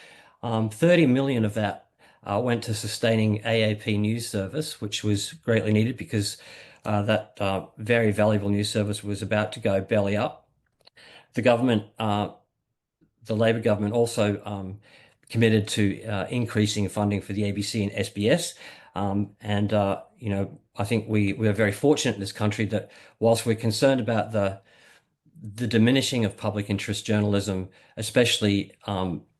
Speaker 5: 30 million of that went to sustaining AAP news service, which was greatly needed because that very valuable news service was about to go belly up. The government, the Labor government, also committed to increasing funding for the ABC and SBS. You know, I think we are very fortunate in this country that whilst we're concerned about the diminishing of public interest journalism, especially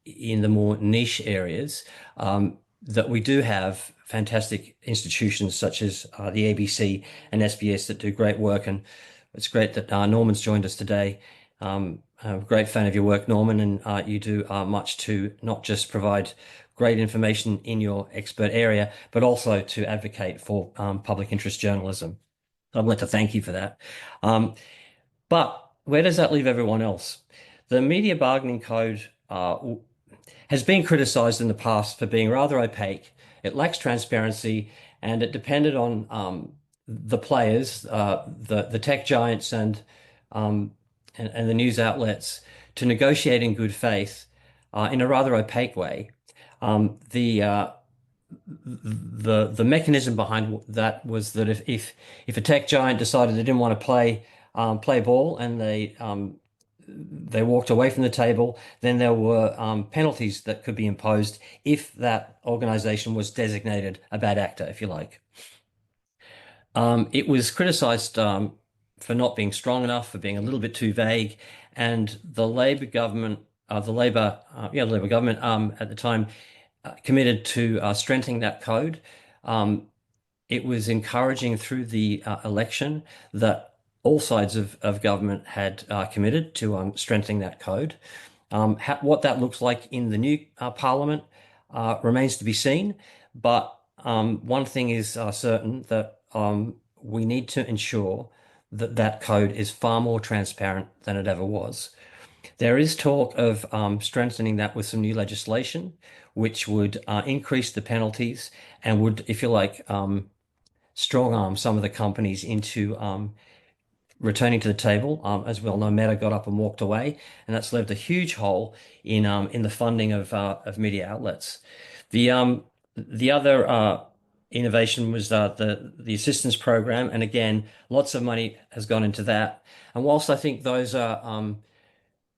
Speaker 5: in the more niche areas, that we do have fantastic institutions such as the ABC and SBS that do great work. And it's great that Norman's joined us today. I'm a great fan of your work, Norman, and you do much to not just provide great information in your expert area, but also to advocate for public interest journalism. I'd like to thank you for that. But where does that leave everyone else? The Media Bargaining Code has been criticised in the past for being rather opaque. It lacks transparency, and it depended on the players, the tech giants and the news outlets to negotiate in good faith in a rather opaque way. The mechanism behind that was that if a tech giant decided they didn't want to play ball and they walked away from the table, then there were penalties that could be imposed if that organization was designated a bad actor, if you like. It was criticized for not being strong enough, for being a little bit too vague, and the Labor government, the Labor government at the time committed to strengthening that code. It was encouraging through the election that all sides of government had committed to strengthening that code. What that looks like in the new Parliament remains to be seen. But one thing is certain, that we need to ensure that that code is far more transparent than it ever was. There is talk of strengthening that with some new legislation, which would increase the penalties and would, if you like, strong arm some of the companies into returning to the table. As we all know, Meta got up and walked away, and that's left a huge hole in the funding of media outlets. The other innovation was the assistance program, and again, lots of money has gone into that. And whilst I think those are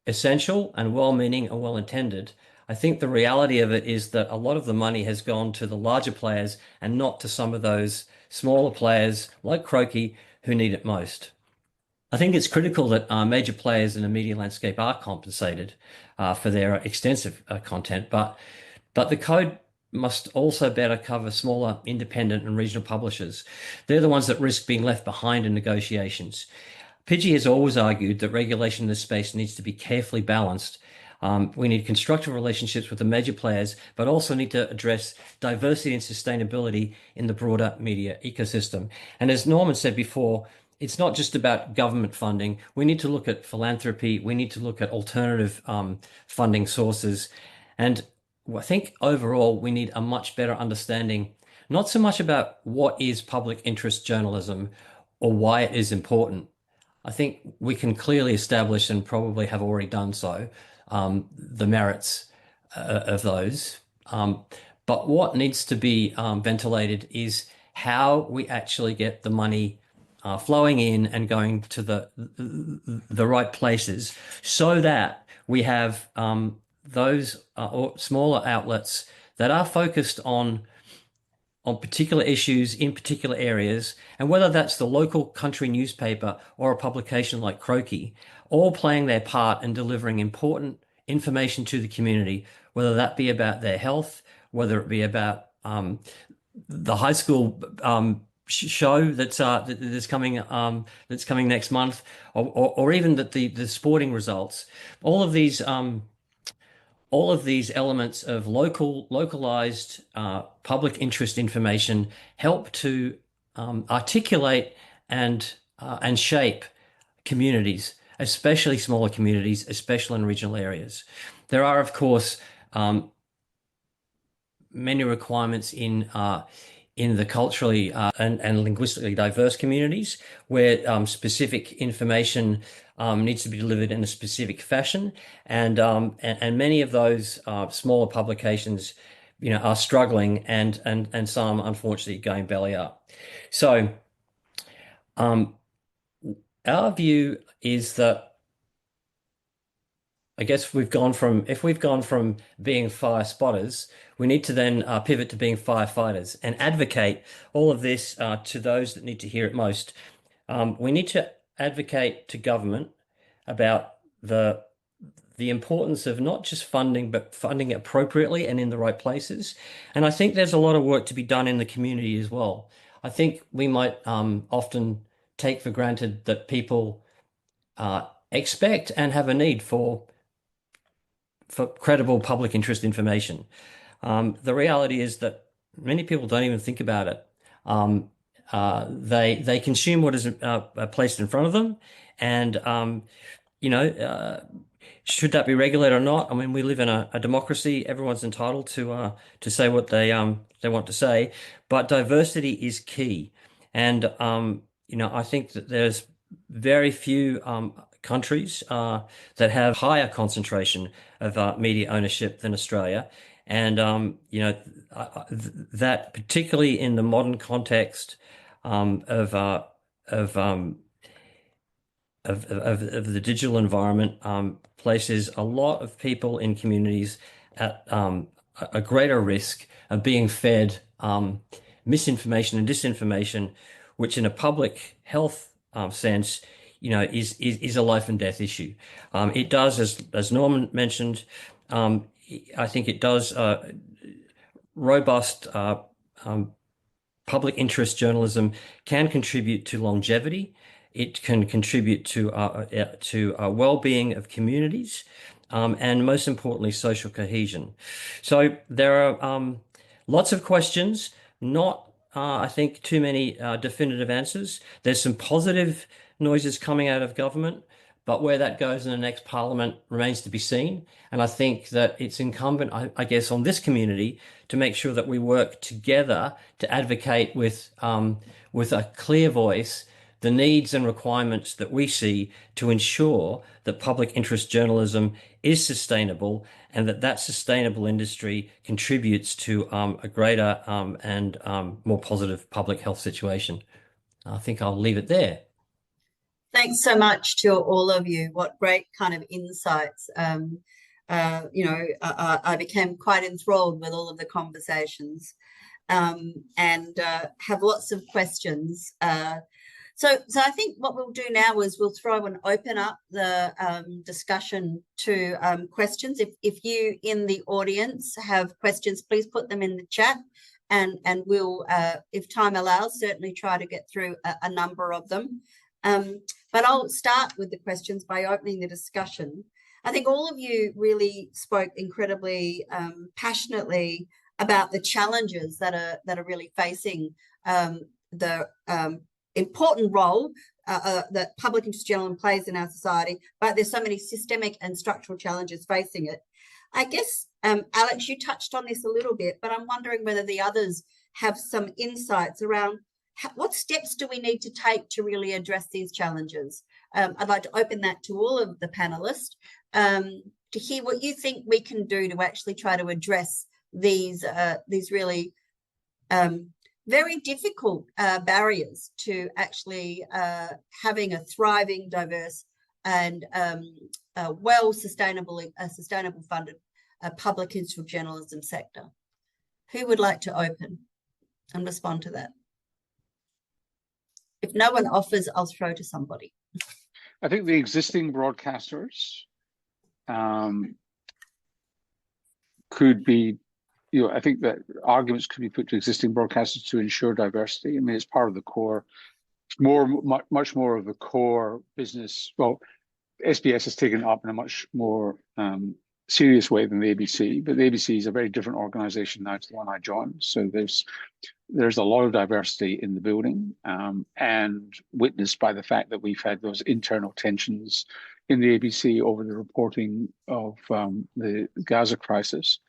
Speaker 5: essential and well-meaning and well-intended, I think the reality of it is that a lot of the money has gone to the larger players and not to some of those smaller players like Croakey who need it most. I think it's critical that major players in the media landscape are compensated for their extensive content, but the code must also better cover smaller independent and regional publishers. They're the ones that risk being left behind in negotiations. PIGI has always argued that regulation in this space needs to be carefully balanced. We need constructive relationships with the major players, but also need to address diversity and sustainability in the broader media ecosystem. And as Norman said before, it's not just about government funding. We need to look at philanthropy. We need to look at alternative funding sources. And I think overall, we need a much better understanding, not so much about what is public interest journalism or why it is important. I think we can clearly establish, and probably have already done so, the merits of those. But what needs to be ventilated is how we actually get the money flowing in and going to the right places, so that we have those smaller outlets that are focused on particular issues in particular areas, and whether that's the local country newspaper or a publication like Croakey, all playing their part in delivering important information to the community, whether that be about their health, whether it be about the high school show that's coming next month, or even that the sporting results. All of these elements of localized public interest information help to articulate and shape communities, especially smaller communities, especially in regional areas. There are, of course, many requirements in the culturally and linguistically diverse communities, where specific information needs to be delivered in a specific fashion, and many of those smaller publications, are struggling, and some unfortunately going belly up. So, our view is that, I guess if we've gone from being fire spotters, we need to then pivot to being firefighters and advocate all of this to those that need to hear it most. We need to advocate to government about the importance of not just funding, but funding appropriately and in the right places. And I think there's a lot of work to be done in the community as well. I think we might often take for granted that people expect and have a need for credible public interest information. The reality is that many people don't even think about it. They consume what is placed in front of them, and should that be regulated or not? I mean, we live in a democracy. Everyone's entitled to say what they want to say, but diversity is key. And I think that there's very few countries that have higher concentration of media ownership than Australia, and that particularly in the modern context of the digital environment, places a lot of people in communities at a greater risk of being fed misinformation and disinformation, which in a public health sense, is a life and death issue. It does, as Norman mentioned, I think it does robust public interest journalism can contribute to longevity. It can contribute to well-being of communities, and most importantly, social cohesion. So there are lots of questions, not I think too many definitive answers. There's some positive noises coming out of government, but where that goes in the next parliament remains to be seen. And I think that it's incumbent, I guess, on this community to make sure that we work together to advocate with a clear voice the needs and requirements that we see to ensure that public interest journalism is sustainable, and that sustainable industry contributes to a greater and more positive public health situation. I think I'll leave it there.
Speaker 1: Thanks so much to all of you. What great kind of insights. I became quite enthralled with all of the conversations, and have lots of questions. So I think what we'll do now is we'll throw and open up the discussion to questions. If you in the audience have questions, please put them in the chat, and we'll, if time allows, certainly try to get through a number of them. But I'll start with the questions by opening the discussion. I think all of you really spoke incredibly passionately about the challenges that are really facing the important role that public interest journalism plays in our society, but there's so many systemic and structural challenges facing it. I guess, Alex, you touched on this a little bit, but I'm wondering whether the others have some insights around what steps do we need to take to really address these challenges. I'd like to open that to all of the panelists to hear what you think we can do to actually try to address these really very difficult barriers to actually having a thriving, diverse, and sustainable funded public interest journalism sector. Who would like to open and respond to that? If no one offers, I'll throw to somebody.
Speaker 3: I think the existing broadcasters could be, I think that arguments could be put to existing broadcasters to ensure diversity. I mean, it's part of the core, much more of the core business. Well, SBS has taken it up in a much more serious way than the ABC, but the ABC is a very different organization now to the one I joined. So there's a lot of diversity in the building, and witnessed by the fact that we've had those internal tensions in the ABC over the reporting of the Gaza crisis.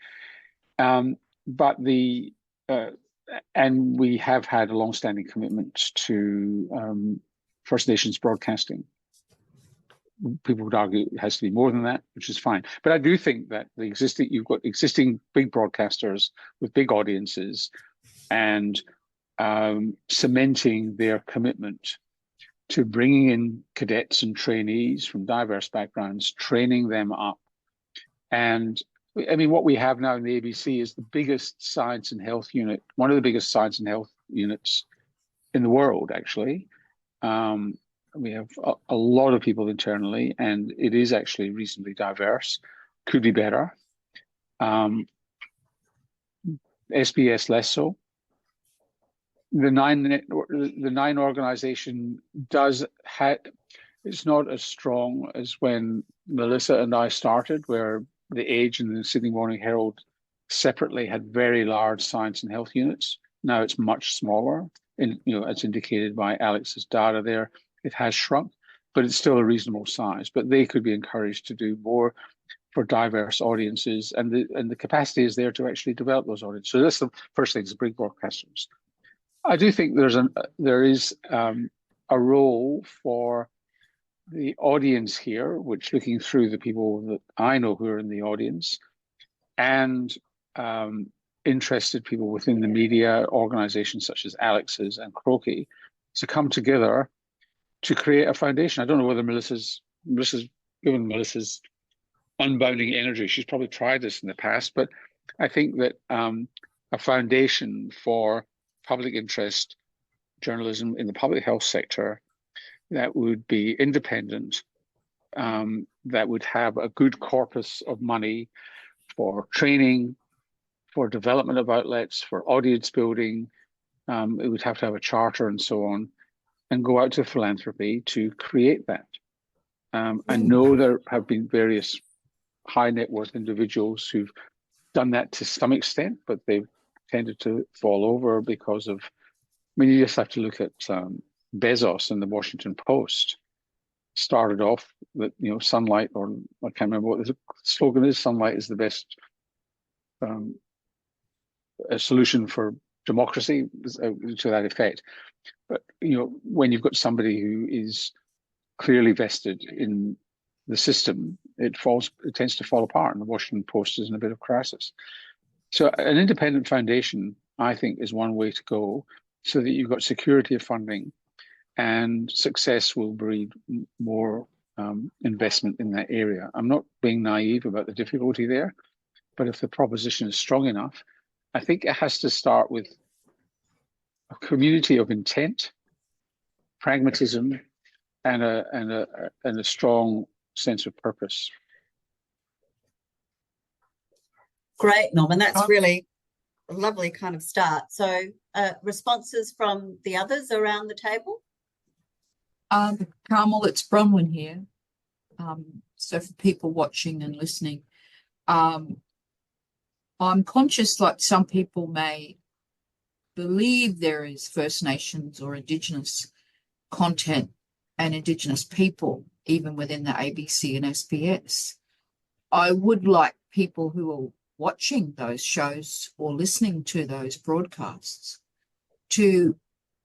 Speaker 3: But and we have had a long-standing commitment to First Nations broadcasting. People would argue it has to be more than that, which is fine. But I do think that you've got existing big broadcasters with big audiences, and cementing their commitment to bringing in cadets and trainees from diverse backgrounds, training them up. And I mean, what we have now in the ABC is the biggest science and health unit, one of the biggest science and health units in the world, actually. We have a lot of people internally, and it is actually reasonably diverse. Could be better. SBS less so. The Nine organization it's not as strong as when Melissa and I started, where the Age and the Sydney Morning Herald separately had very large science and health units. Now it's much smaller, and as indicated by Alex's data there, it has shrunk, but it's still a reasonable size. But they could be encouraged to do more for diverse audiences, and the capacity is there to actually develop those audiences. So that's the first thing: is big broadcasters. I do think there is a role for the audience here, which, looking through the people that I know who are in the audience, and interested people within the media, organizations such as Alex's and Croakey, to come together to create a foundation. I don't know whether Melissa's given Melissa's unbounding energy, she's probably tried this in the past, but I think that a foundation for public interest journalism in the public health sector that would be independent, that would have a good corpus of money for training, for development of outlets, for audience building. It would have to have a charter and so on, and go out to philanthropy to create that. I know there have been various high net worth individuals who've done that to some extent, but they've tended to fall over because of, I mean, you just have to look at Bezos and the Washington Post. Started off with, sunlight, or I can't remember what the slogan is, sunlight is the best solution for democracy, to that effect. But, when you've got somebody who is clearly vested in the system, it tends to fall apart, and the Washington Post is in a bit of crisis. So an independent foundation, I think, is one way to go, so that you've got security of funding, and success will breed more investment in that area. I'm not being naive about the difficulty there, but if the proposition is strong enough, I think it has to start with a community of intent, pragmatism, and a strong sense of purpose.
Speaker 1: Great, Norman. That's really a lovely kind of start. So responses from the others around the table?
Speaker 2: Carmel, it's Bronwyn here. So for people watching and listening, I'm conscious like some people may believe there is First Nations or Indigenous content and Indigenous people, even within the ABC and SPS. I would like people who are watching those shows or listening to those broadcasts to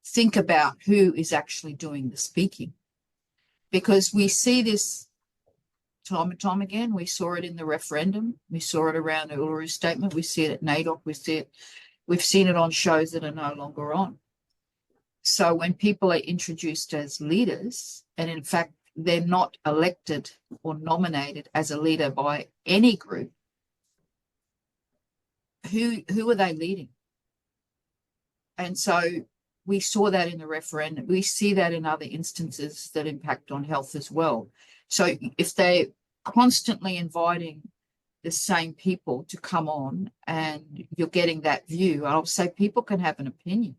Speaker 2: think about who is actually doing the speaking. Because we see this time and time again. We saw it in the referendum. We saw it around the Uluru Statement. We see it at NAIDOC. We've seen it on shows that are no longer on. So when people are introduced as leaders, and in fact, they're not elected or nominated as a leader by any group, who are they leading? And so we saw that in the referendum. We see that in other instances that impact on health as well. So if they're constantly inviting the same people to come on and you're getting that view, I'll say people can have an opinion,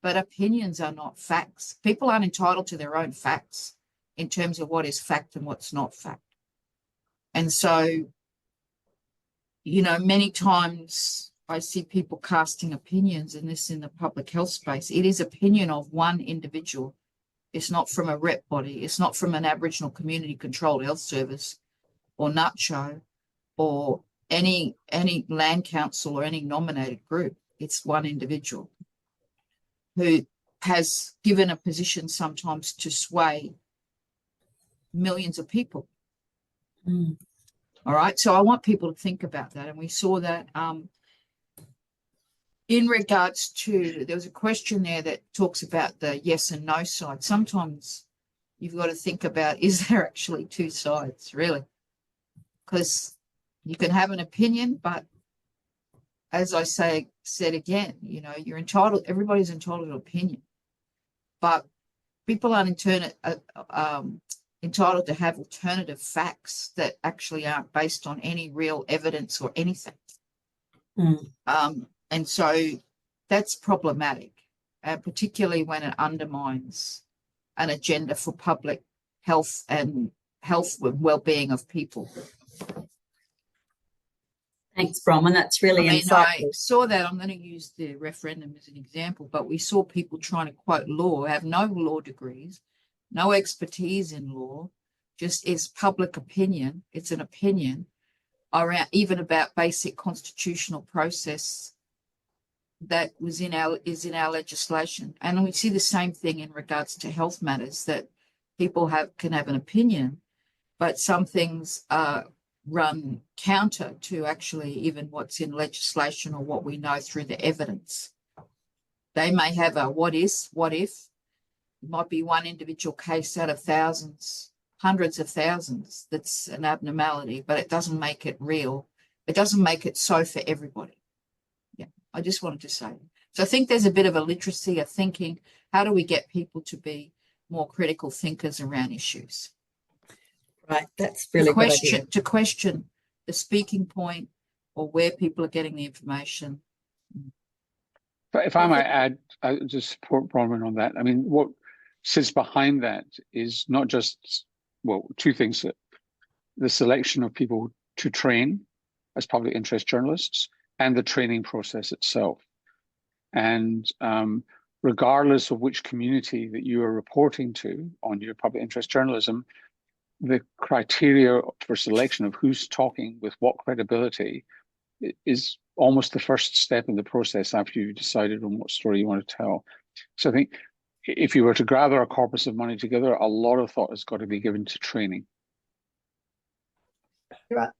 Speaker 2: but opinions are not facts. People aren't entitled to their own facts in terms of what is fact and what's not fact. And so, you know, many times I see people casting opinions, and this in the public health space. It is opinion of one individual. It's not from a rep body. It's not from an Aboriginal community controlled health service or NUTSHO or any land council or any nominated group. It's one individual who has given a position sometimes to sway millions of people.
Speaker 1: Mm.
Speaker 2: All right. So I want people to think about that. And we saw that in regards to, there was a question there that talks about the yes and no side. Sometimes you've got to think about, is there actually two sides, really? Because you can have an opinion, but as I said again, you know, you're entitled, everybody's entitled to opinion, but people aren't entitled to have alternative facts that actually aren't based on any real evidence or anything.
Speaker 1: Mm.
Speaker 2: And so that's problematic, particularly when it undermines an agenda for public health and health and well-being of people.
Speaker 1: Thanks, Bronwyn. That's really insightful.
Speaker 2: I saw that. I'm going to use the referendum as an example, but we saw people trying to quote law, have no law degrees, no expertise in law, just is public opinion. It's an opinion around even about basic constitutional process that is in our legislation. And we see the same thing in regards to health matters, that people can have an opinion, but some things run counter to actually even what's in legislation or what we know through the evidence. They may have a what if. It might be one individual case out of thousands, hundreds of thousands that's an abnormality, but it doesn't make it real. It doesn't make it so for everybody. Yeah, I just wanted to say. So I think there's a bit of a literacy of thinking, how do we get people to be more critical thinkers around issues?
Speaker 1: Right, that's really good idea.
Speaker 2: To question the speaking point or where people are getting the information.
Speaker 3: But if I might add, just support Bronwyn on that. I mean, what sits behind that is not just, well, two things: the selection of people to train as public interest journalists and the training process itself. And regardless of which community that you are reporting to on your public interest journalism, the criteria for selection of who's talking with what credibility is almost the first step in the process after you've decided on what story you want to tell. So I think if you were to gather a corpus of money together, a lot of thought has got to be given to training.
Speaker 4: Right.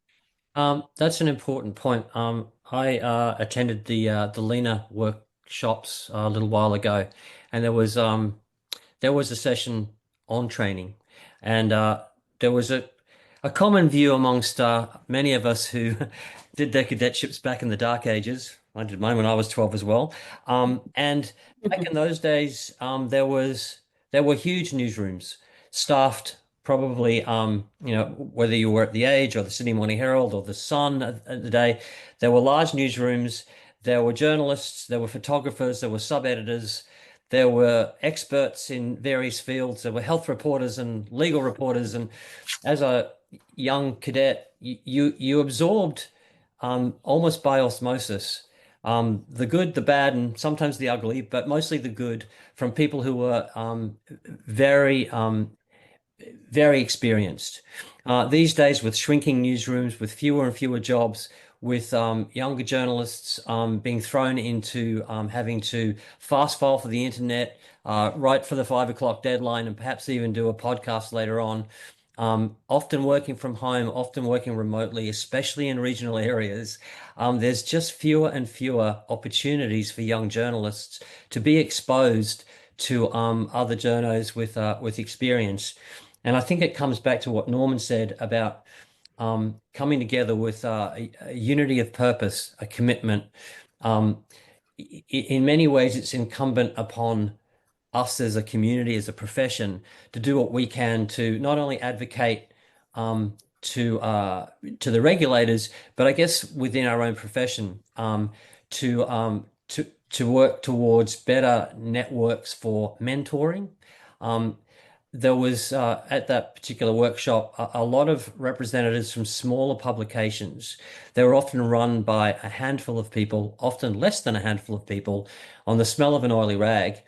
Speaker 5: That's an important point. I attended the LENA workshops a little while ago, and there was a session on training, and there was a common view amongst many of us who did their cadetships back in the dark ages. I did mine when I was 12 as well. And back in those days, there were huge newsrooms staffed probably, whether you were at The Age or the Sydney Morning Herald or the Sun at the day, there were large newsrooms. There were journalists, there were photographers, there were sub-editors, there were experts in various fields, there were health reporters and legal reporters. And as a young cadet, you absorbed almost by osmosis the good, the bad, and sometimes the ugly, but mostly the good from people who were very experienced. These days, with shrinking newsrooms, with fewer and fewer jobs, with younger journalists being thrown into having to fast file for the internet, write for the 5 o'clock deadline, and perhaps even do a podcast later on. Often working from home, often working remotely, especially in regional areas, there's just fewer and fewer opportunities for young journalists to be exposed to other journos with experience. And I think it comes back to what Norman said about coming together with a unity of purpose, a commitment. In many ways, it's incumbent upon us as a community, as a profession, to do what we can to not only advocate to the regulators, but I guess within our own profession, to work towards better networks for mentoring. There was, at that particular workshop, a lot of representatives from smaller publications. They were often run by a handful of people, often less than a handful of people, on the smell of an oily rag.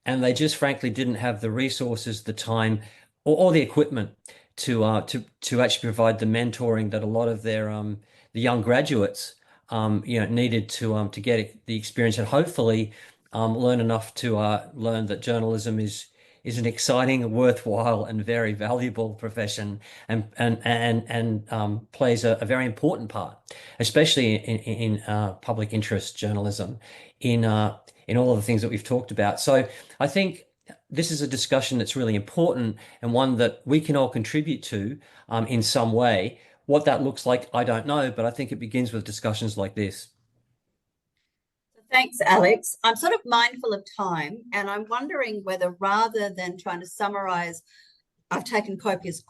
Speaker 5: And they just frankly didn't have the resources, the time, or the equipment to actually provide the mentoring that a lot of their the young graduates needed to get the experience and hopefully learn enough to learn that journalism is an exciting, worthwhile, and very valuable profession, and plays a very important part, especially in public interest journalism, in all of the things that we've talked about. So I think this is a discussion that's really important and one that we can all contribute to in some way. What that looks like, I don't know, but I think it begins with discussions like this.
Speaker 1: Thanks, Alex. I'm sort of mindful of time, and I'm wondering whether, rather than trying to summarize, I've taken copious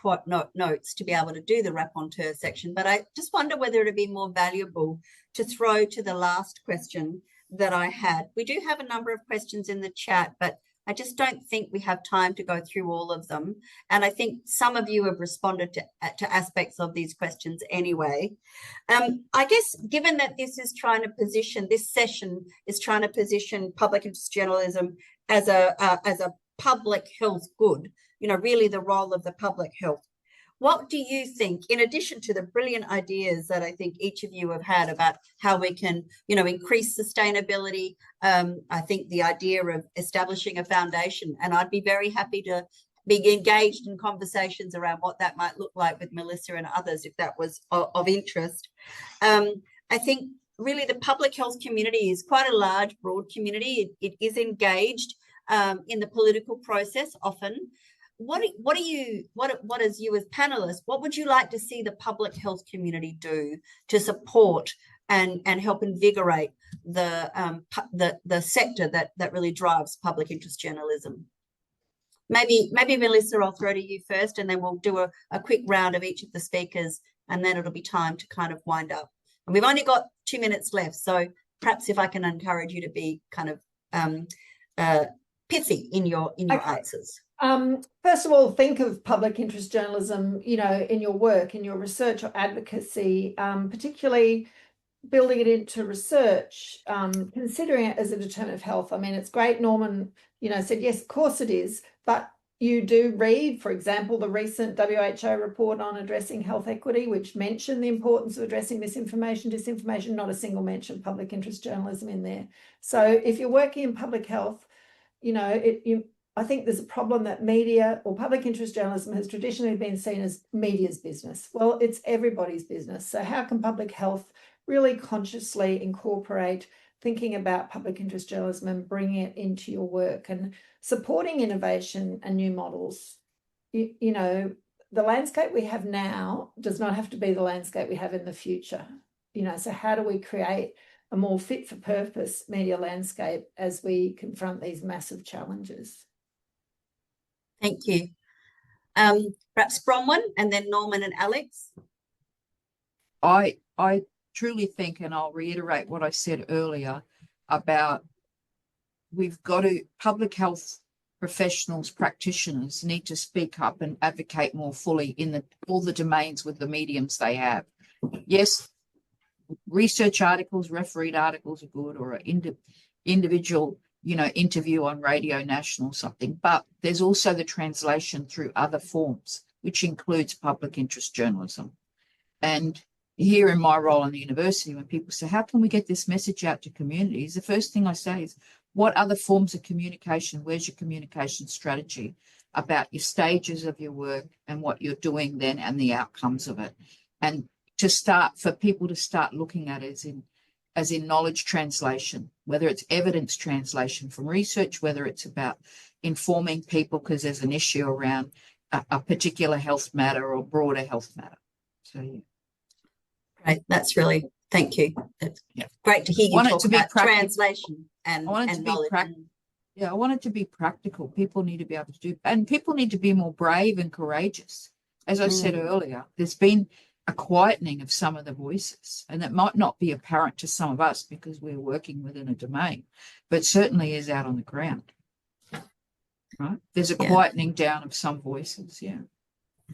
Speaker 1: notes to be able to do the Rapporteur section, but I just wonder whether it'd be more valuable to throw to the last question that I had. We do have a number of questions in the chat, but I just don't think we have time to go through all of them. And I think some of you have responded to aspects of these questions anyway. I guess, given that this is trying to position, this session is trying to position public interest journalism as a public health good, really the role of the public health. What do you think, in addition to the brilliant ideas that I think each of you have had about how we can, increase sustainability? I think the idea of establishing a foundation, and I'd be very happy to be engaged in conversations around what that might look like with Melissa and others, if that was of interest. I think really the public health community is quite a large, broad community. It is engaged in the political process often. What as you as panelists, what would you like to see the public health community do to support and help invigorate the sector that really drives public interest journalism? Maybe Melissa, I'll throw to you first, and then we'll do a quick round of each of the speakers, and then it'll be time to kind of wind up. And we've only got 2 minutes left, so perhaps if I can encourage you to be kind of pithy in your answers.
Speaker 4: First of all, think of public interest journalism, in your work, in your research or advocacy, particularly building it into research, considering it as a determinant of health. I mean, it's great. Norman, said, yes, of course it is. But you do read, for example, the recent WHO report on addressing health equity, which mentioned the importance of addressing misinformation, disinformation, not a single mention of public interest journalism in there. So if you're working in public health, I think there's a problem that media or public interest journalism has traditionally been seen as media's business. Well, it's everybody's business. So how can public health really consciously incorporate thinking about public interest journalism and bringing it into your work and supporting innovation and new models? the landscape we have now does not have to be the landscape we have in the future. You know, so how do we create a more fit for purpose media landscape as we confront these massive challenges?
Speaker 1: Thank you. Perhaps Bronwyn and then Norman and Alex.
Speaker 2: I truly think, and I'll reiterate what I said earlier about we've got to, public health professionals, practitioners need to speak up and advocate more fully in all the domains with the mediums they have. Yes, research articles, refereed articles are good, or an individual, interview on Radio National or something, but there's also the translation through other forms, which includes public interest journalism. And here in my role in the university, when people say, how can we get this message out to communities? The first thing I say is, what other forms of communication? Where's your communication strategy about your stages of your work and what you're doing then and the outcomes of it? And for people to start looking at it as in knowledge translation, whether it's evidence translation from research, whether it's about informing people because there's an issue around a particular health matter or broader health matter. So, yeah.
Speaker 1: Great. That's really, thank you. It's great to hear you talk about translation and knowledge.
Speaker 2: I want it to be practical. People need to be able to do, and people need to be more brave and courageous. As I said earlier, there's been a quietening of some of the voices, and that might not be apparent to some of us because we're working within a domain, but certainly is out on the ground. Right? There's a quietening down of some voices. Yeah.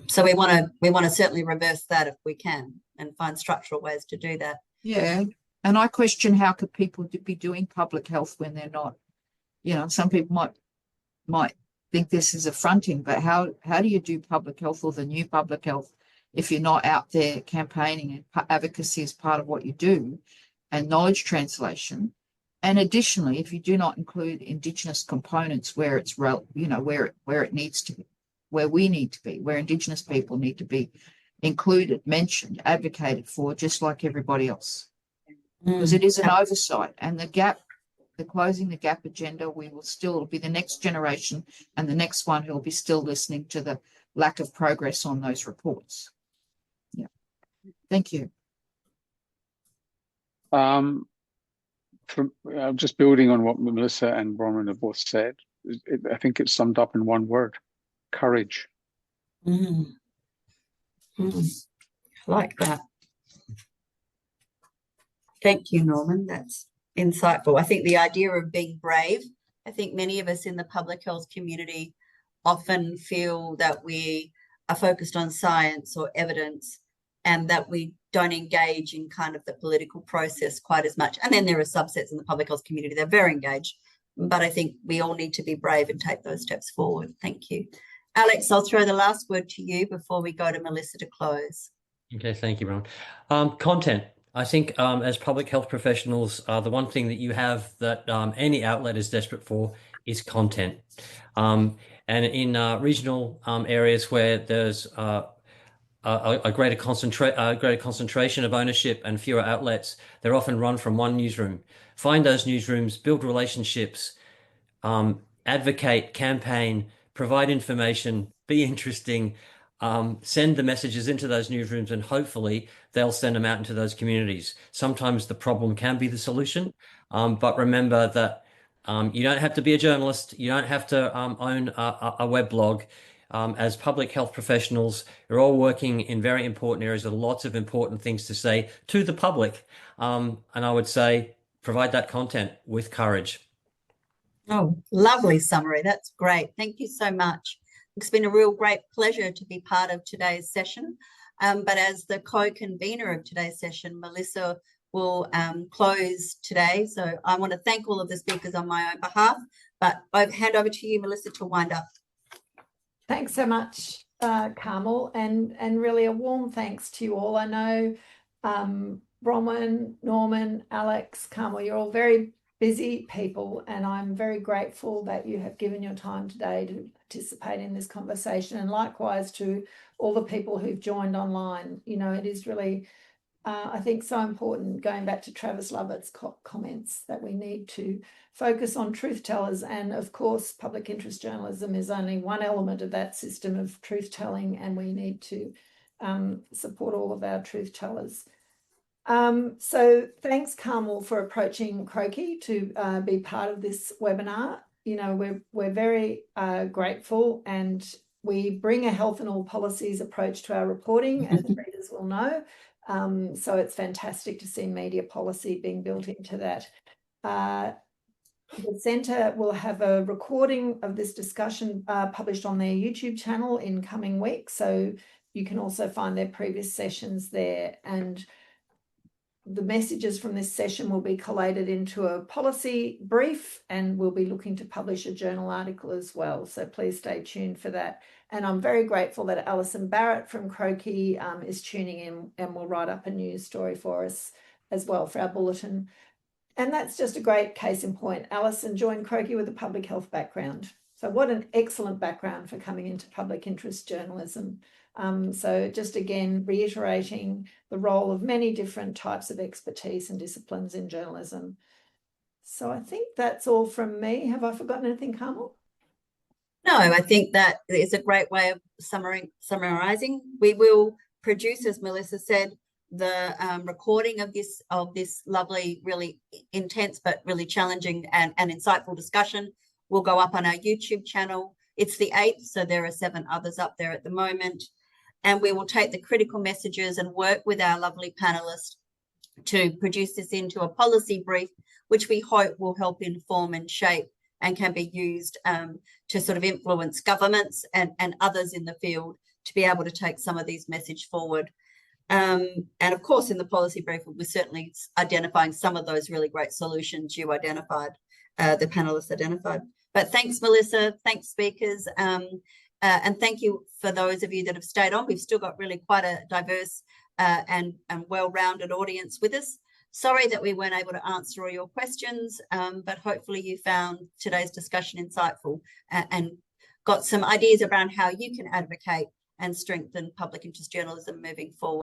Speaker 1: So we want to certainly reverse that if we can, and find structural ways to do that.
Speaker 2: Yeah. And I question, how could people be doing public health when they're not? Some people might think this is affronting, but how do you do public health or the new public health if you're not out there campaigning, and advocacy is part of what you do, and knowledge translation? And additionally, if you do not include Indigenous components where it's where it needs to be, where we need to be, where Indigenous people need to be included, mentioned, advocated for, just like everybody else. Because it is an oversight, and the closing the gap agenda, it'll be the next generation and the next one who will be still listening to the lack of progress on those reports. Yeah. Thank you.
Speaker 3: Just building on what Melissa and Bronwyn have both said, I think it's summed up in one word: courage.
Speaker 1: I like that. Thank you, Norman. That's insightful. I think the idea of being brave, I think many of us in the public health community often feel that we are focused on science or evidence, and that we don't engage in kind of the political process quite as much. And then there are subsets in the public health community that are very engaged, but I think we all need to be brave and take those steps forward. Thank you. Alex, I'll throw the last word to you before we go to Melissa to close.
Speaker 5: Okay, thank you, Bronwyn. Content. I think as public health professionals, the one thing that you have that any outlet is desperate for is content. And in regional areas where there's a greater concentration of ownership and fewer outlets, they're often run from one newsroom. Find those newsrooms, build relationships, advocate, campaign, provide information, be interesting, send the messages into those newsrooms, and hopefully they'll send them out into those communities. Sometimes the problem can be the solution, but remember that you don't have to be a journalist. You don't have to own a web blog. As public health professionals, you're all working in very important areas with lots of important things to say to the public. And I would say provide that content with courage.
Speaker 1: Oh, lovely summary. That's great. Thank you so much. It's been a real great pleasure to be part of today's session. But as the co-convener of today's session, Melissa will close today. So I want to thank all of the speakers on my own behalf, but I'll hand over to you, Melissa, to wind up.
Speaker 4: Thanks so much, Carmel, and really a warm thanks to you all. I know Bronwyn, Norman, Alex, Carmel, you're all very busy people, and I'm very grateful that you have given your time today to participate in this conversation, and likewise to all the people who've joined online. It is really I think so important, going back to Travis Lovett's comments, that we need to focus on truth tellers. And of course, public interest journalism is only one element of that system of truth telling, and we need to support all of our truth tellers. So thanks, Carmel, for approaching Croakey to be part of this webinar. You know, we're very grateful, and we bring a health in all policies approach to our reporting, as readers will know. So it's fantastic to see media policy being built into that. The Centre will have a recording of this discussion published on their YouTube channel in coming weeks, so you can also find their previous sessions there. And the messages from this session will be collated into a policy brief, and we'll be looking to publish a journal article as well. So please stay tuned for that. And I'm very grateful that Alison Barrett from Croakey is tuning in and will write up a news story for us as well for our bulletin. And that's just a great case in point. Alison joined Croakey with a public health background. So what an excellent background for coming into public interest journalism. So just again, reiterating the role of many different types of expertise and disciplines in journalism. So I think that's all from me. Have I forgotten anything, Carmel?
Speaker 1: No, I think that is a great way of summarising. We will produce, as Melissa said, the recording of this lovely, really intense but really challenging and insightful discussion. Will go up on our YouTube channel. It's the 8th, so there are 7 others up there at the moment. And we will take the critical messages and work with our lovely panelists to produce this into a policy brief, which we hope will help inform and shape and can be used to sort of influence governments and others in the field to be able to take some of these messages forward. And of course, in the policy brief, we're certainly identifying some of those really great solutions you identified, the panelists identified. But thanks, Melissa. Thanks, speakers. And thank you for those of you that have stayed on. We've still got really quite a diverse and well-rounded audience with us. Sorry that we weren't able to answer all your questions, but hopefully you found today's discussion insightful and got some ideas around how you can advocate and strengthen public interest journalism moving forward.